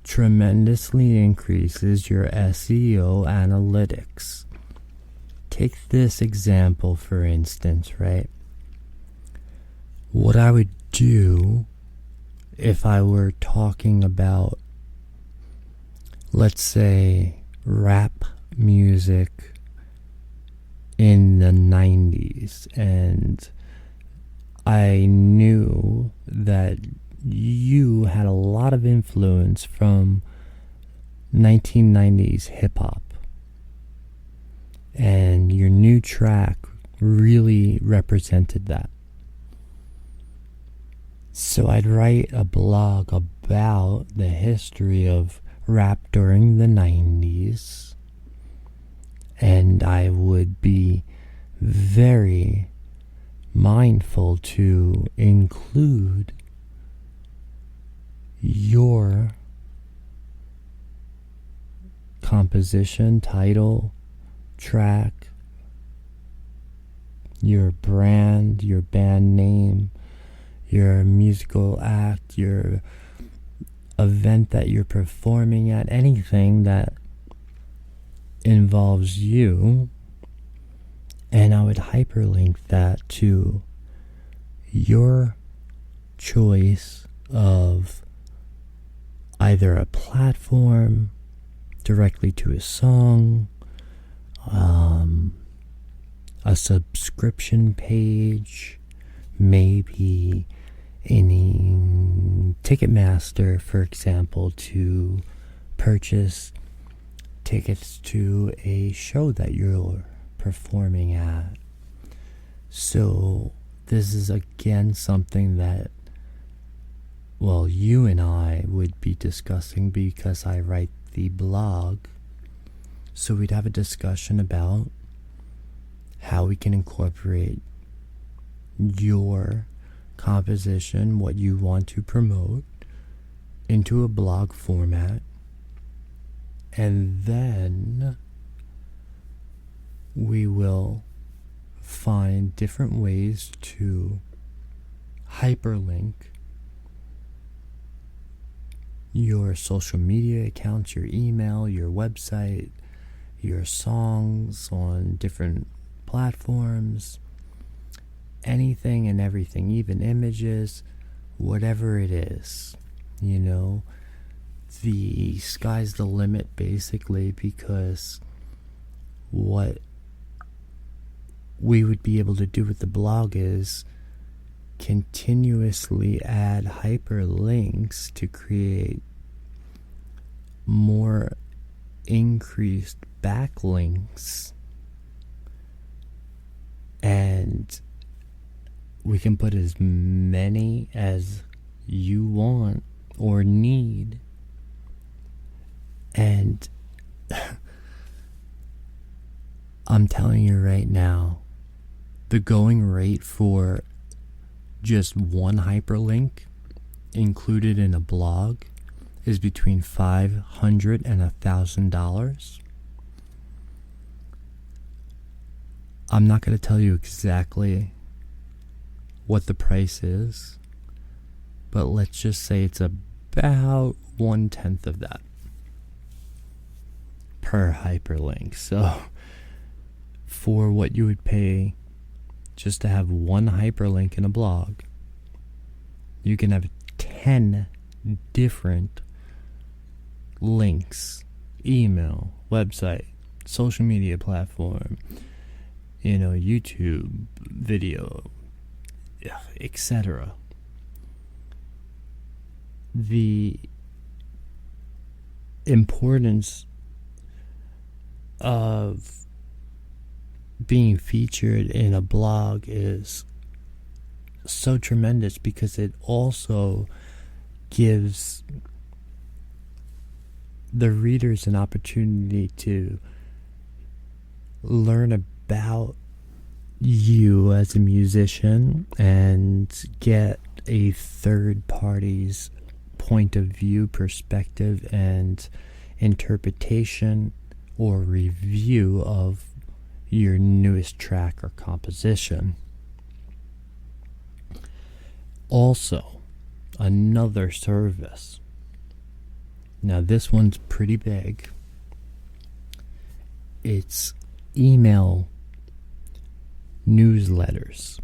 tremendously increases your SEO analytics. Take this example, for instance, right? What I would do if I were talking about, let's say, rap music in the 90s, and I knew that you had a lot of influence from 1990s hip-hop, and your new track really represented that. So I'd write a blog about the history of rap during the 90s, and I would be very mindful to include your composition, title, track, your brand, your band name, your musical act, your event that you're performing at, anything that involves you, and I would hyperlink that to your choice of either a platform, directly to a song, a subscription page, maybe any Ticketmaster, for example, to purchase tickets to a show that you're performing at. So this is again something that, well, you and I would be discussing because I write the blog. So we'd have a discussion about how we can incorporate your composition, what you want to promote, into a blog format, and then we will find different ways to hyperlink your social media accounts, your email, your website, your songs on different platforms, anything and everything, even images, whatever it is, the sky's the limit basically, because what we would be able to do with the blog is continuously add hyperlinks to create more increased backlinks, and we can put as many as you want or need. And I'm telling you right now, the going rate for just one hyperlink included in a blog is between $500 and $1,000. I'm not going to tell you exactly what the price is, but let's just say it's about 1/10 of that per hyperlink. So for what you would pay just to have one hyperlink in a blog, you can have 10 different links: email, website, social media platform, YouTube, video, etc. The importance of being featured in a blog is so tremendous, because it also gives the readers an opportunity to learn about you as a musician and get a third party's point of view, perspective, and interpretation or review of your newest track or composition. Also, another service. Now this one's pretty big. It's email newsletters.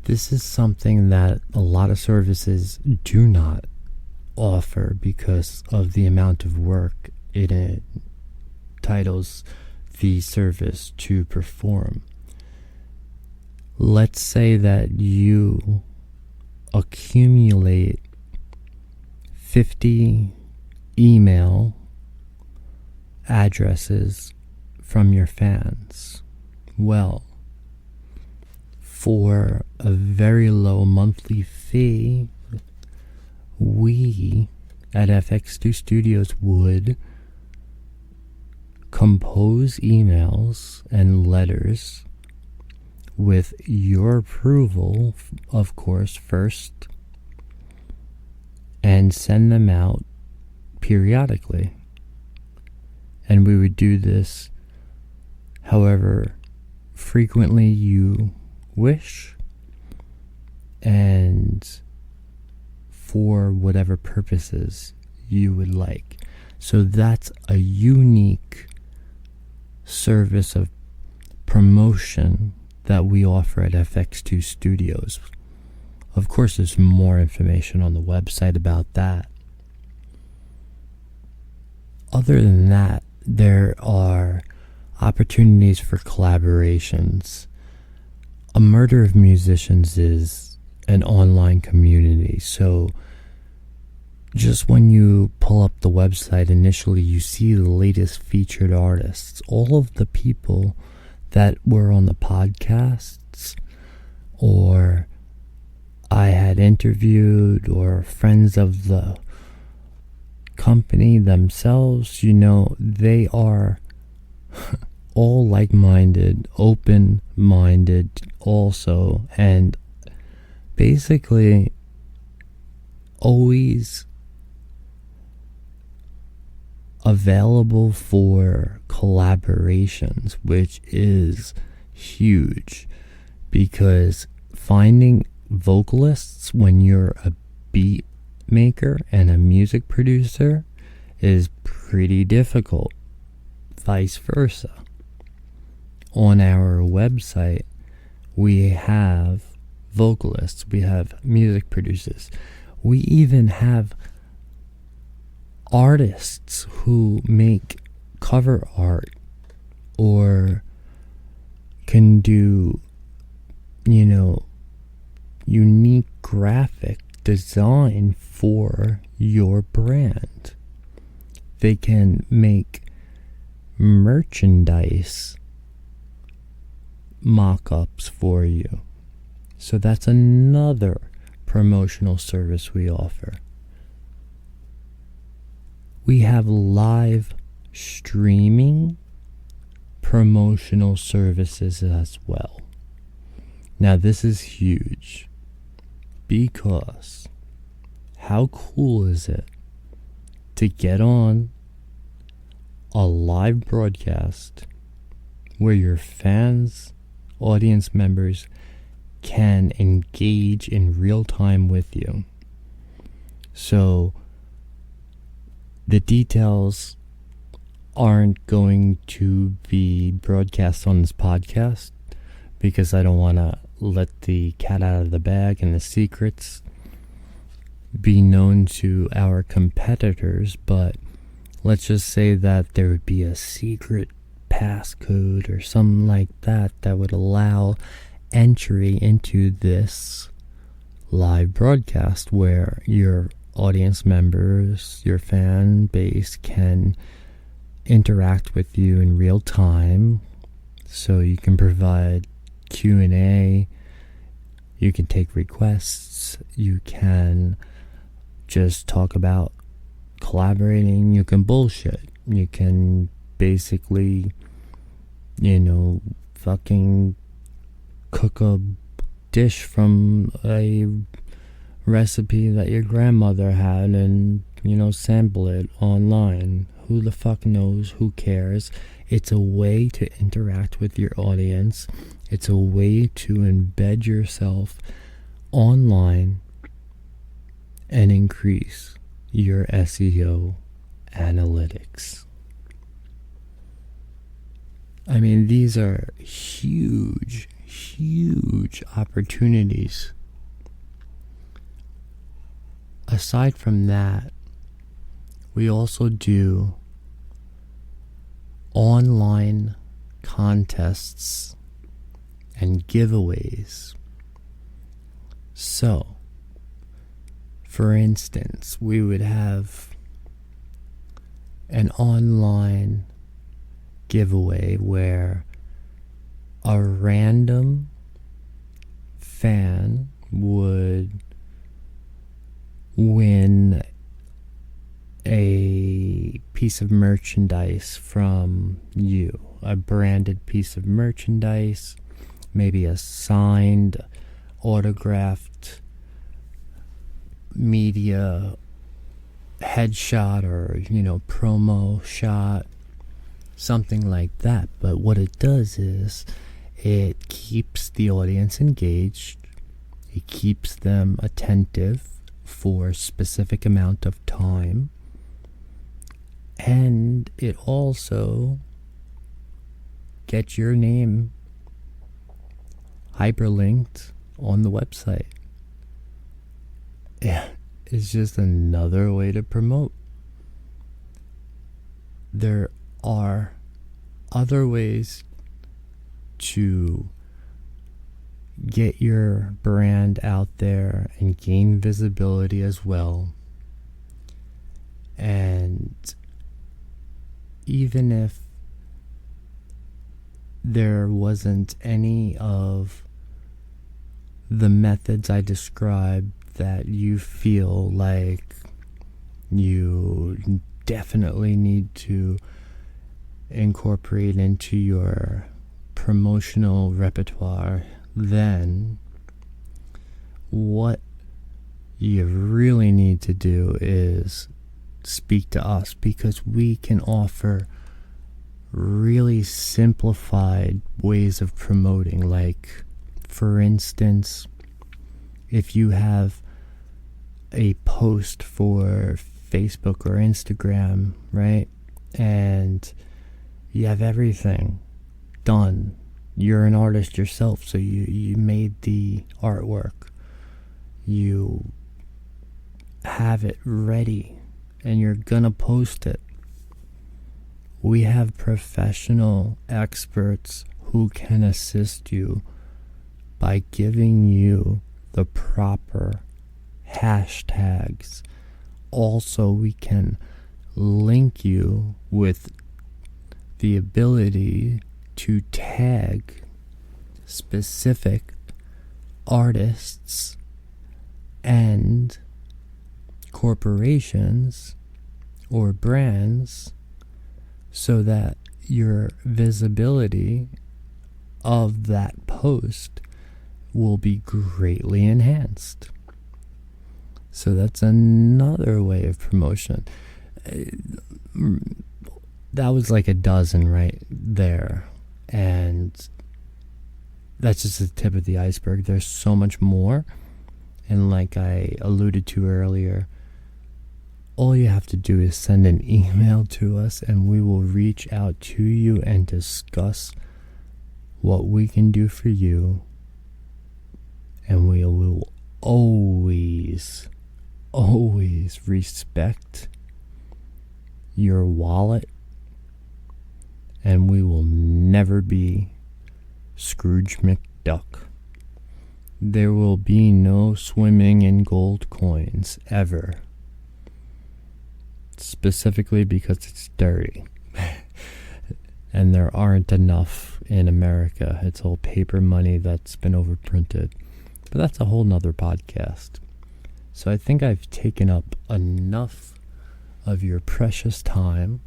This is something that a lot of services do not offer because of the amount of work it entitles the service to perform. Let's say that you accumulate 50 email addresses from your fans. Well, for a very low monthly fee, we at FX2 Studios would compose emails and letters with your approval, of course, first, and send them out periodically. And we would do this however frequently you wish and for whatever purposes you would like. So that's a unique service of promotion that we offer at FX2 Studios. Of course, there's more information on the website about that. Other than that, there are opportunities for collaborations. A Murder of Musicians is an online community, so just when you pull up the website initially, you see the latest featured artists. All of the people that were on the podcasts or I had interviewed or friends of the company themselves, they are all like-minded, open-minded also, and basically always available for collaborations, which is huge, because finding vocalists when you're a beat maker and a music producer is pretty difficult. Vice versa. On our website, we have vocalists, we have music producers, we even have artists who make cover art or can do, unique graphic design for your brand. They can make merchandise mock-ups for you. So that's another promotional service we offer. We have live streaming promotional services as well. Now this is huge because how cool is it to get on a live broadcast where your fans, audience members can engage in real time with you? So the details aren't going to be broadcast on this podcast because I don't want to let the cat out of the bag and the secrets be known to our competitors, but let's just say that there would be a secret passcode or something like that that would allow entry into this live broadcast where your audience members, your fan base can interact with you in real time. So you can provide Q&A, you can take requests, you can just talk about collaborating, you can bullshit, you can basically, fucking cook a dish from a recipe that your grandmother had and, sample it online. Who the fuck knows? Who cares? It's a way to interact with your audience. It's a way to embed yourself online and increase your SEO analytics. I mean, these are huge, huge opportunities. Aside from that, we also do online contests and giveaways. So, for instance, we would have an online giveaway where a random fan would win a piece of merchandise from you, a branded piece of merchandise, maybe a signed, autographed media headshot or, promo shot, something like that. But what it does is it keeps the audience engaged, it keeps them attentive for a specific amount of time, and it also gets your name hyperlinked on the website. Yeah, it's just another way to promote. There are other ways to get your brand out there and gain visibility as well. And even if there wasn't any of the methods I described that you feel like you definitely need to incorporate into your promotional repertoire, then what you really need to do is speak to us, because we can offer really simplified ways of promoting. Like, for instance, if you have a post for Facebook or Instagram, right? And you have everything done. You're an artist yourself, so you made the artwork. You have it ready, and you're gonna post it. We have professional experts who can assist you by giving you the proper hashtags. Also, we can link you with the ability to tag specific artists and corporations or brands so that your visibility of that post will be greatly enhanced. So that's another way of promotion. That was like a dozen right there. And that's just the tip of the iceberg. There's so much more. And like I alluded to earlier, all you have to do is send an email to us and we will reach out to you and discuss what we can do for you. And we will always respect your wallet. And we will never be Scrooge McDuck. There will be no swimming in gold coins ever. Specifically because it's dirty. And there aren't enough in America. It's all paper money that's been overprinted. But that's a whole nother podcast. So I think I've taken up enough of your precious time.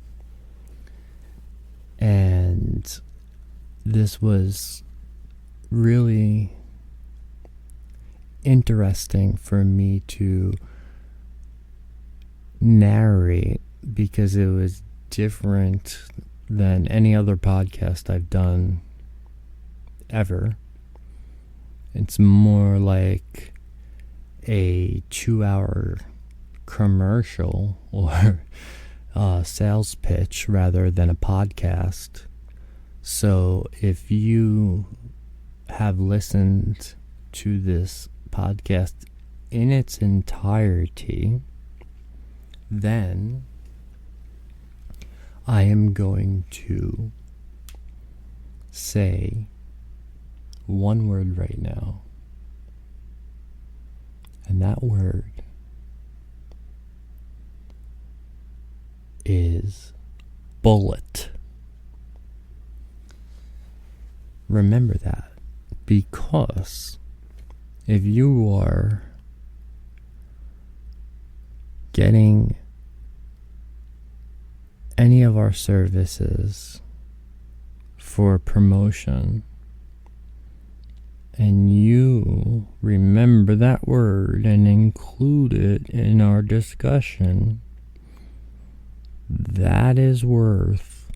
And this was really interesting for me to narrate because it was different than any other podcast I've done ever. It's more like a 2-hour commercial or sales pitch rather than a podcast. So if you have listened to this podcast in its entirety, then I am going to say one word right now. And that word is bullet. Remember that, because if you are getting any of our services for promotion and you remember that word and include it in our discussion, that is worth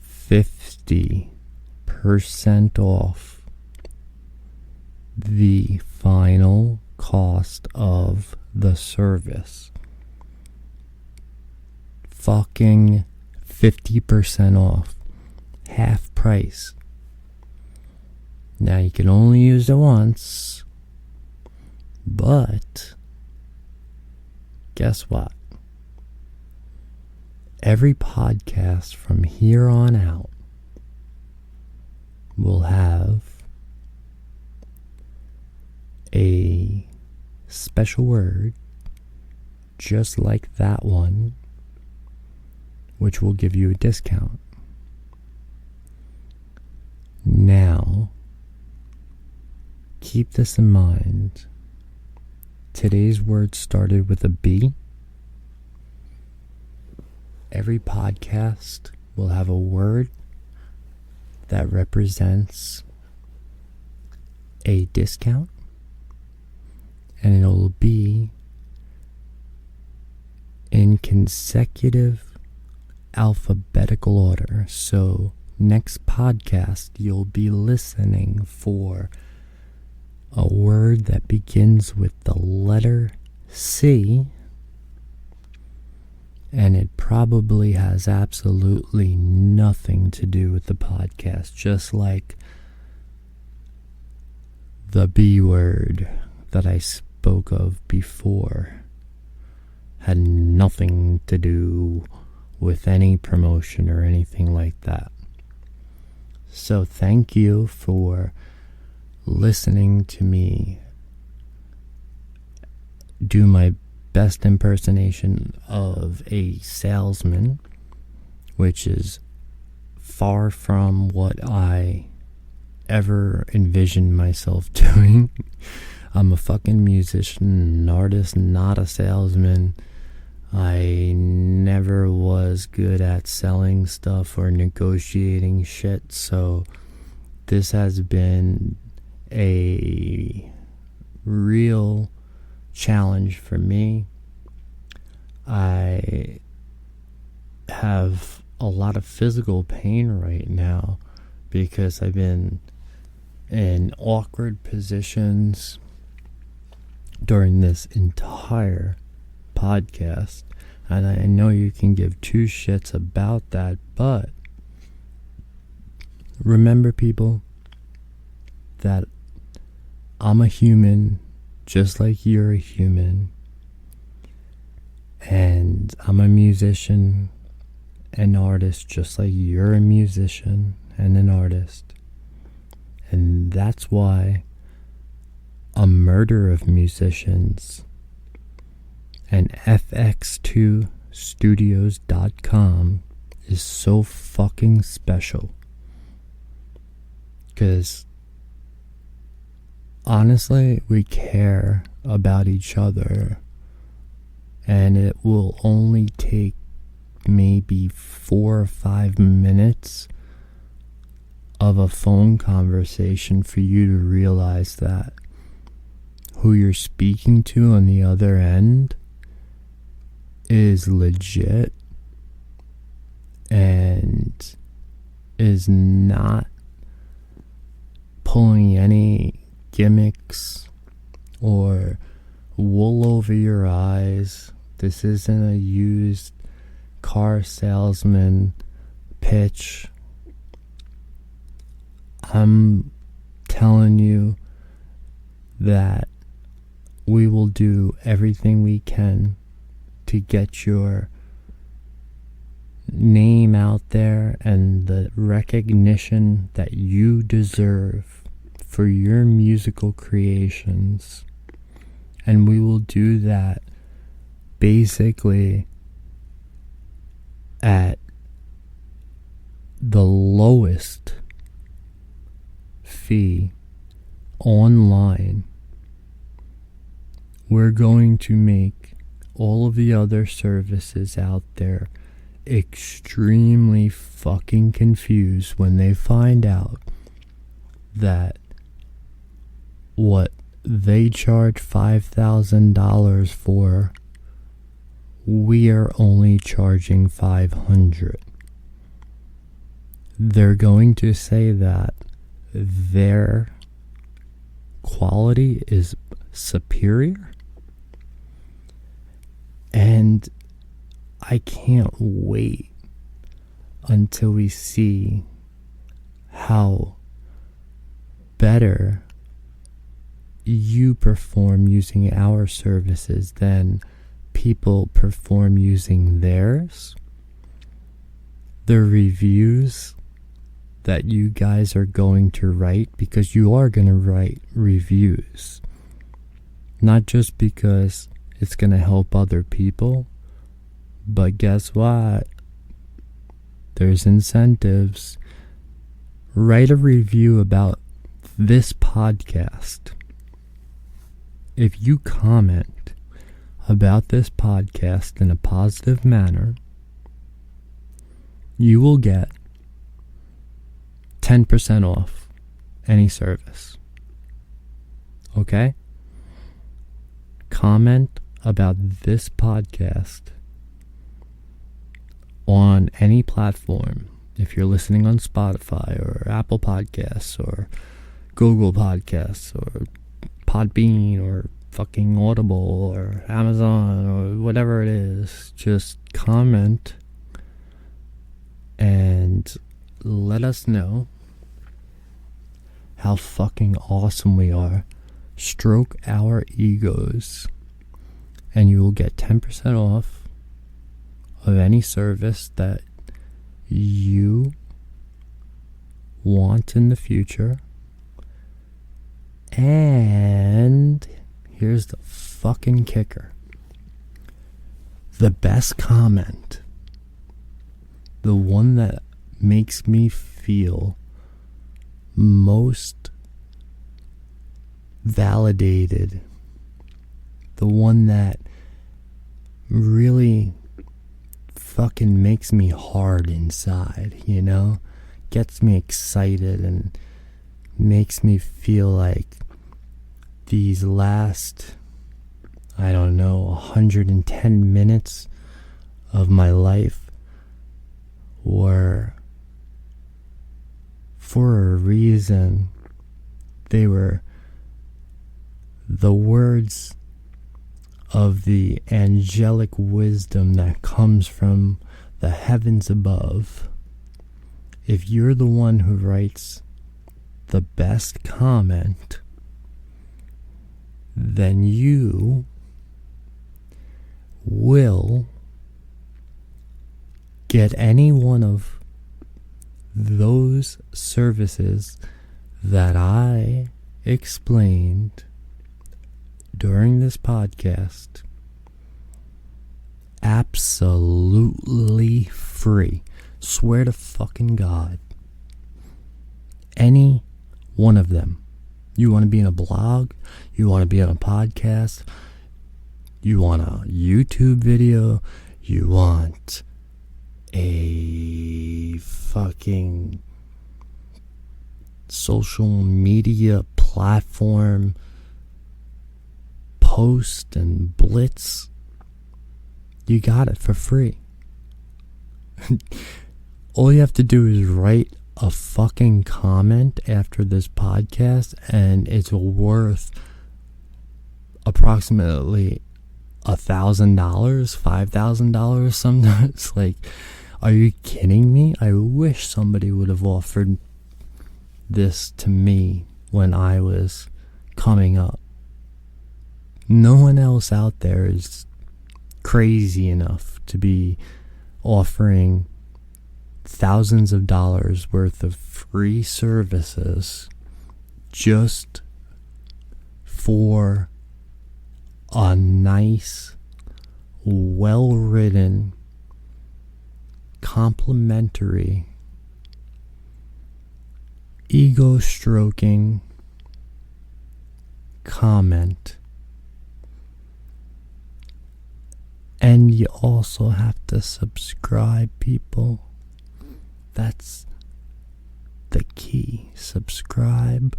50% off the final cost of the service. Fucking 50% off. Half price. Now you can only use it once, but guess what? Every podcast from here on out will have a special word just like that one, which will give you a discount. Now, keep this in mind. Today's word started with a B. Every podcast will have a word that represents a discount, and it'll be in consecutive alphabetical order. So next podcast you'll be listening for a word that begins with the letter C, and it probably has absolutely nothing to do with the podcast, just like the B word that I spoke of before had nothing to do with any promotion or anything like that. So thank you for listening to me do my best impersonation of a salesman, which is far from what I ever envisioned myself doing. I'm a fucking musician, an artist, not a salesman. I never was good at selling stuff or negotiating shit, so this has been a real challenge for me. I have a lot of physical pain right now because I've been in awkward positions during this entire podcast, and I know you can give two shits about that, but remember, people, that I'm a human just like you're a human, and I'm a musician, an artist just like you're a musician and an artist, and that's why A Murder of Musicians and FX2Studios.com is so fucking special. Because honestly, we care about each other, and it will only take maybe 4 or 5 minutes of a phone conversation for you to realize that who you're speaking to on the other end is legit and is not pulling any gimmicks or wool over your eyes. This isn't a used car salesman pitch. I'm telling you that we will do everything we can to get your name out there and the recognition that you deserve for your musical creations. And we will do that basically at the lowest fee online. We're going to make all of the other services out there extremely fucking confused when they find out that what they charge $5,000 for, we are only charging $500. They're going to say that their quality is superior, and I can't wait until we see how better you perform using our services than people perform using theirs. The reviews that you guys are going to write, because you are going to write reviews, not just because it's going to help other people, but guess what? There's incentives. Write a review about this podcast. If you comment about this podcast in a positive manner, you will get 10% off any service. Okay? Comment about this podcast on any platform. If you're listening on Spotify or Apple Podcasts or Google Podcasts or Podbean or fucking Audible or Amazon or whatever it is, just comment and let us know how fucking awesome we are. Stroke our egos, and you will get 10% off of any service that you want in the future. And here's the fucking kicker. The best comment, the one that makes me feel most validated, the one that really fucking makes me hard inside, gets me excited and makes me feel like these last, 110 minutes of my life were, for a reason, they were the words of the angelic wisdom that comes from the heavens above. If you're the one who writes the best comment, then you will get any one of those services that I explained during this podcast absolutely free. Swear to fucking God. Any one of them. You want to be in a blog? You want to be on a podcast? You want a YouTube video? You want a fucking social media platform post and blitz? You got it for free. All you have to do is write a fucking comment after this podcast, and it's worth approximately $1,000, $5,000 sometimes. Like, are you kidding me? I wish somebody would have offered this to me when I was coming up. No one else out there is crazy enough to be offering thousands of dollars worth of free services just for a nice, well-written, complimentary, ego-stroking comment. And you also have to subscribe, people. That's the key. Subscribe,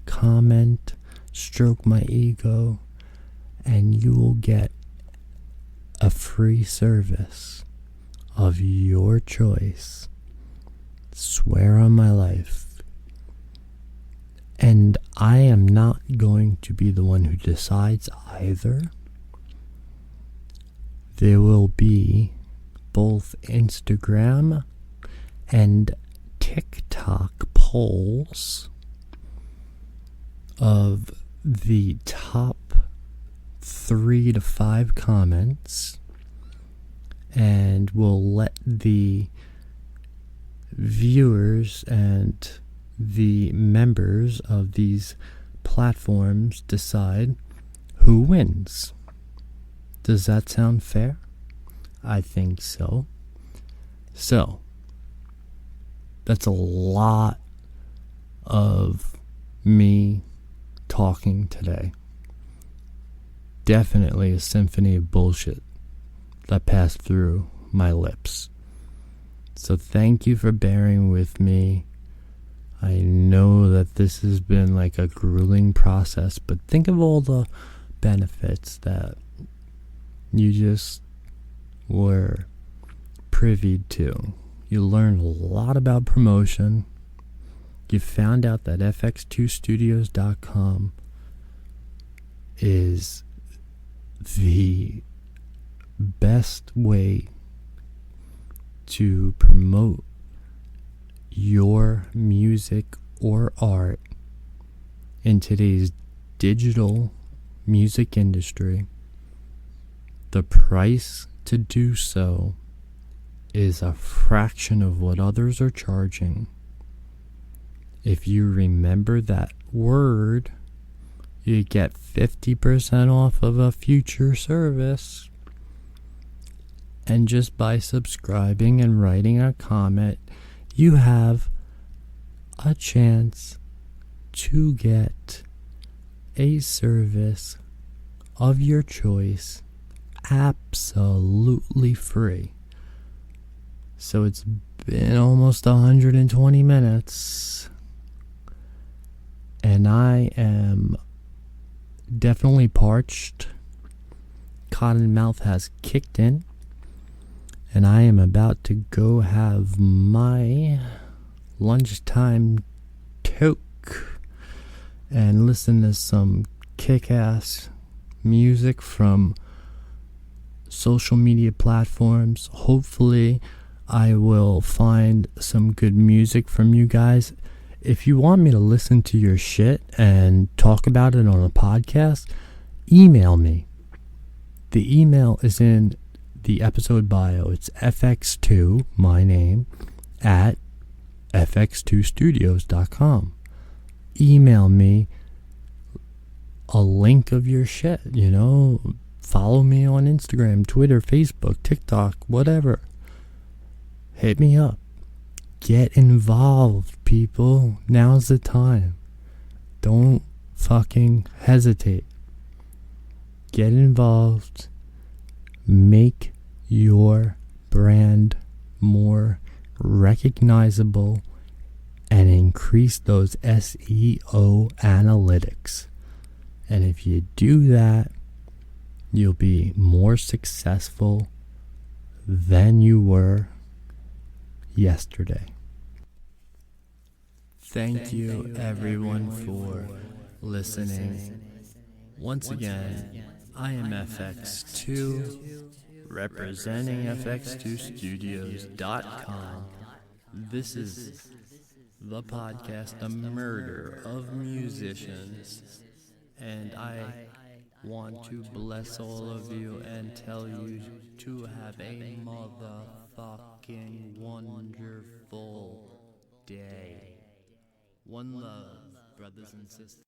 comment, stroke my ego, and you will get a free service of your choice. Swear on my life. And I am not going to be the one who decides either. There will be both Instagram and TikTok polls of the top 3 to 5 comments, and we'll let the viewers and the members of these platforms decide who wins. Does that sound fair? I think so. So, that's a lot of me talking today. Definitely a symphony of bullshit that passed through my lips. So thank you for bearing with me. I know that this has been like a grueling process, but think of all the benefits that you just were privy to. You learned a lot about promotion. You found out that FX2Studios.com is the best way to promote your music or art in today's digital music industry. The price to do so is a fraction of what others are charging. If you remember that word, you get 50% off of a future service. And just by subscribing and writing a comment, you have a chance to get a service of your choice absolutely free. So it's been almost 120 minutes, and I am definitely parched. Cottonmouth has kicked in, and I am about to go have my lunchtime toke and listen to some kick-ass music from social media platforms. Hopefully I will find some good music from you guys. If you want me to listen to your shit and talk about it on a podcast, email me. The email is in the episode bio. It's fx2, my name, at fx2studios.com. Email me a link of your shit, follow me on Instagram, Twitter, Facebook, TikTok, whatever. Hit me up. Get involved, people. Now's the time. Don't fucking hesitate. Get involved. Make your brand more recognizable and increase those SEO analytics. And if you do that, you'll be more successful than you were yesterday. Thank you everyone for listening. Once again, I am FX2, representing FX2Studios.com. This is the podcast, The Murder of Musicians. And I want to bless all of you and tell you to have a motherfucking wonderful day. One love, brothers and sisters.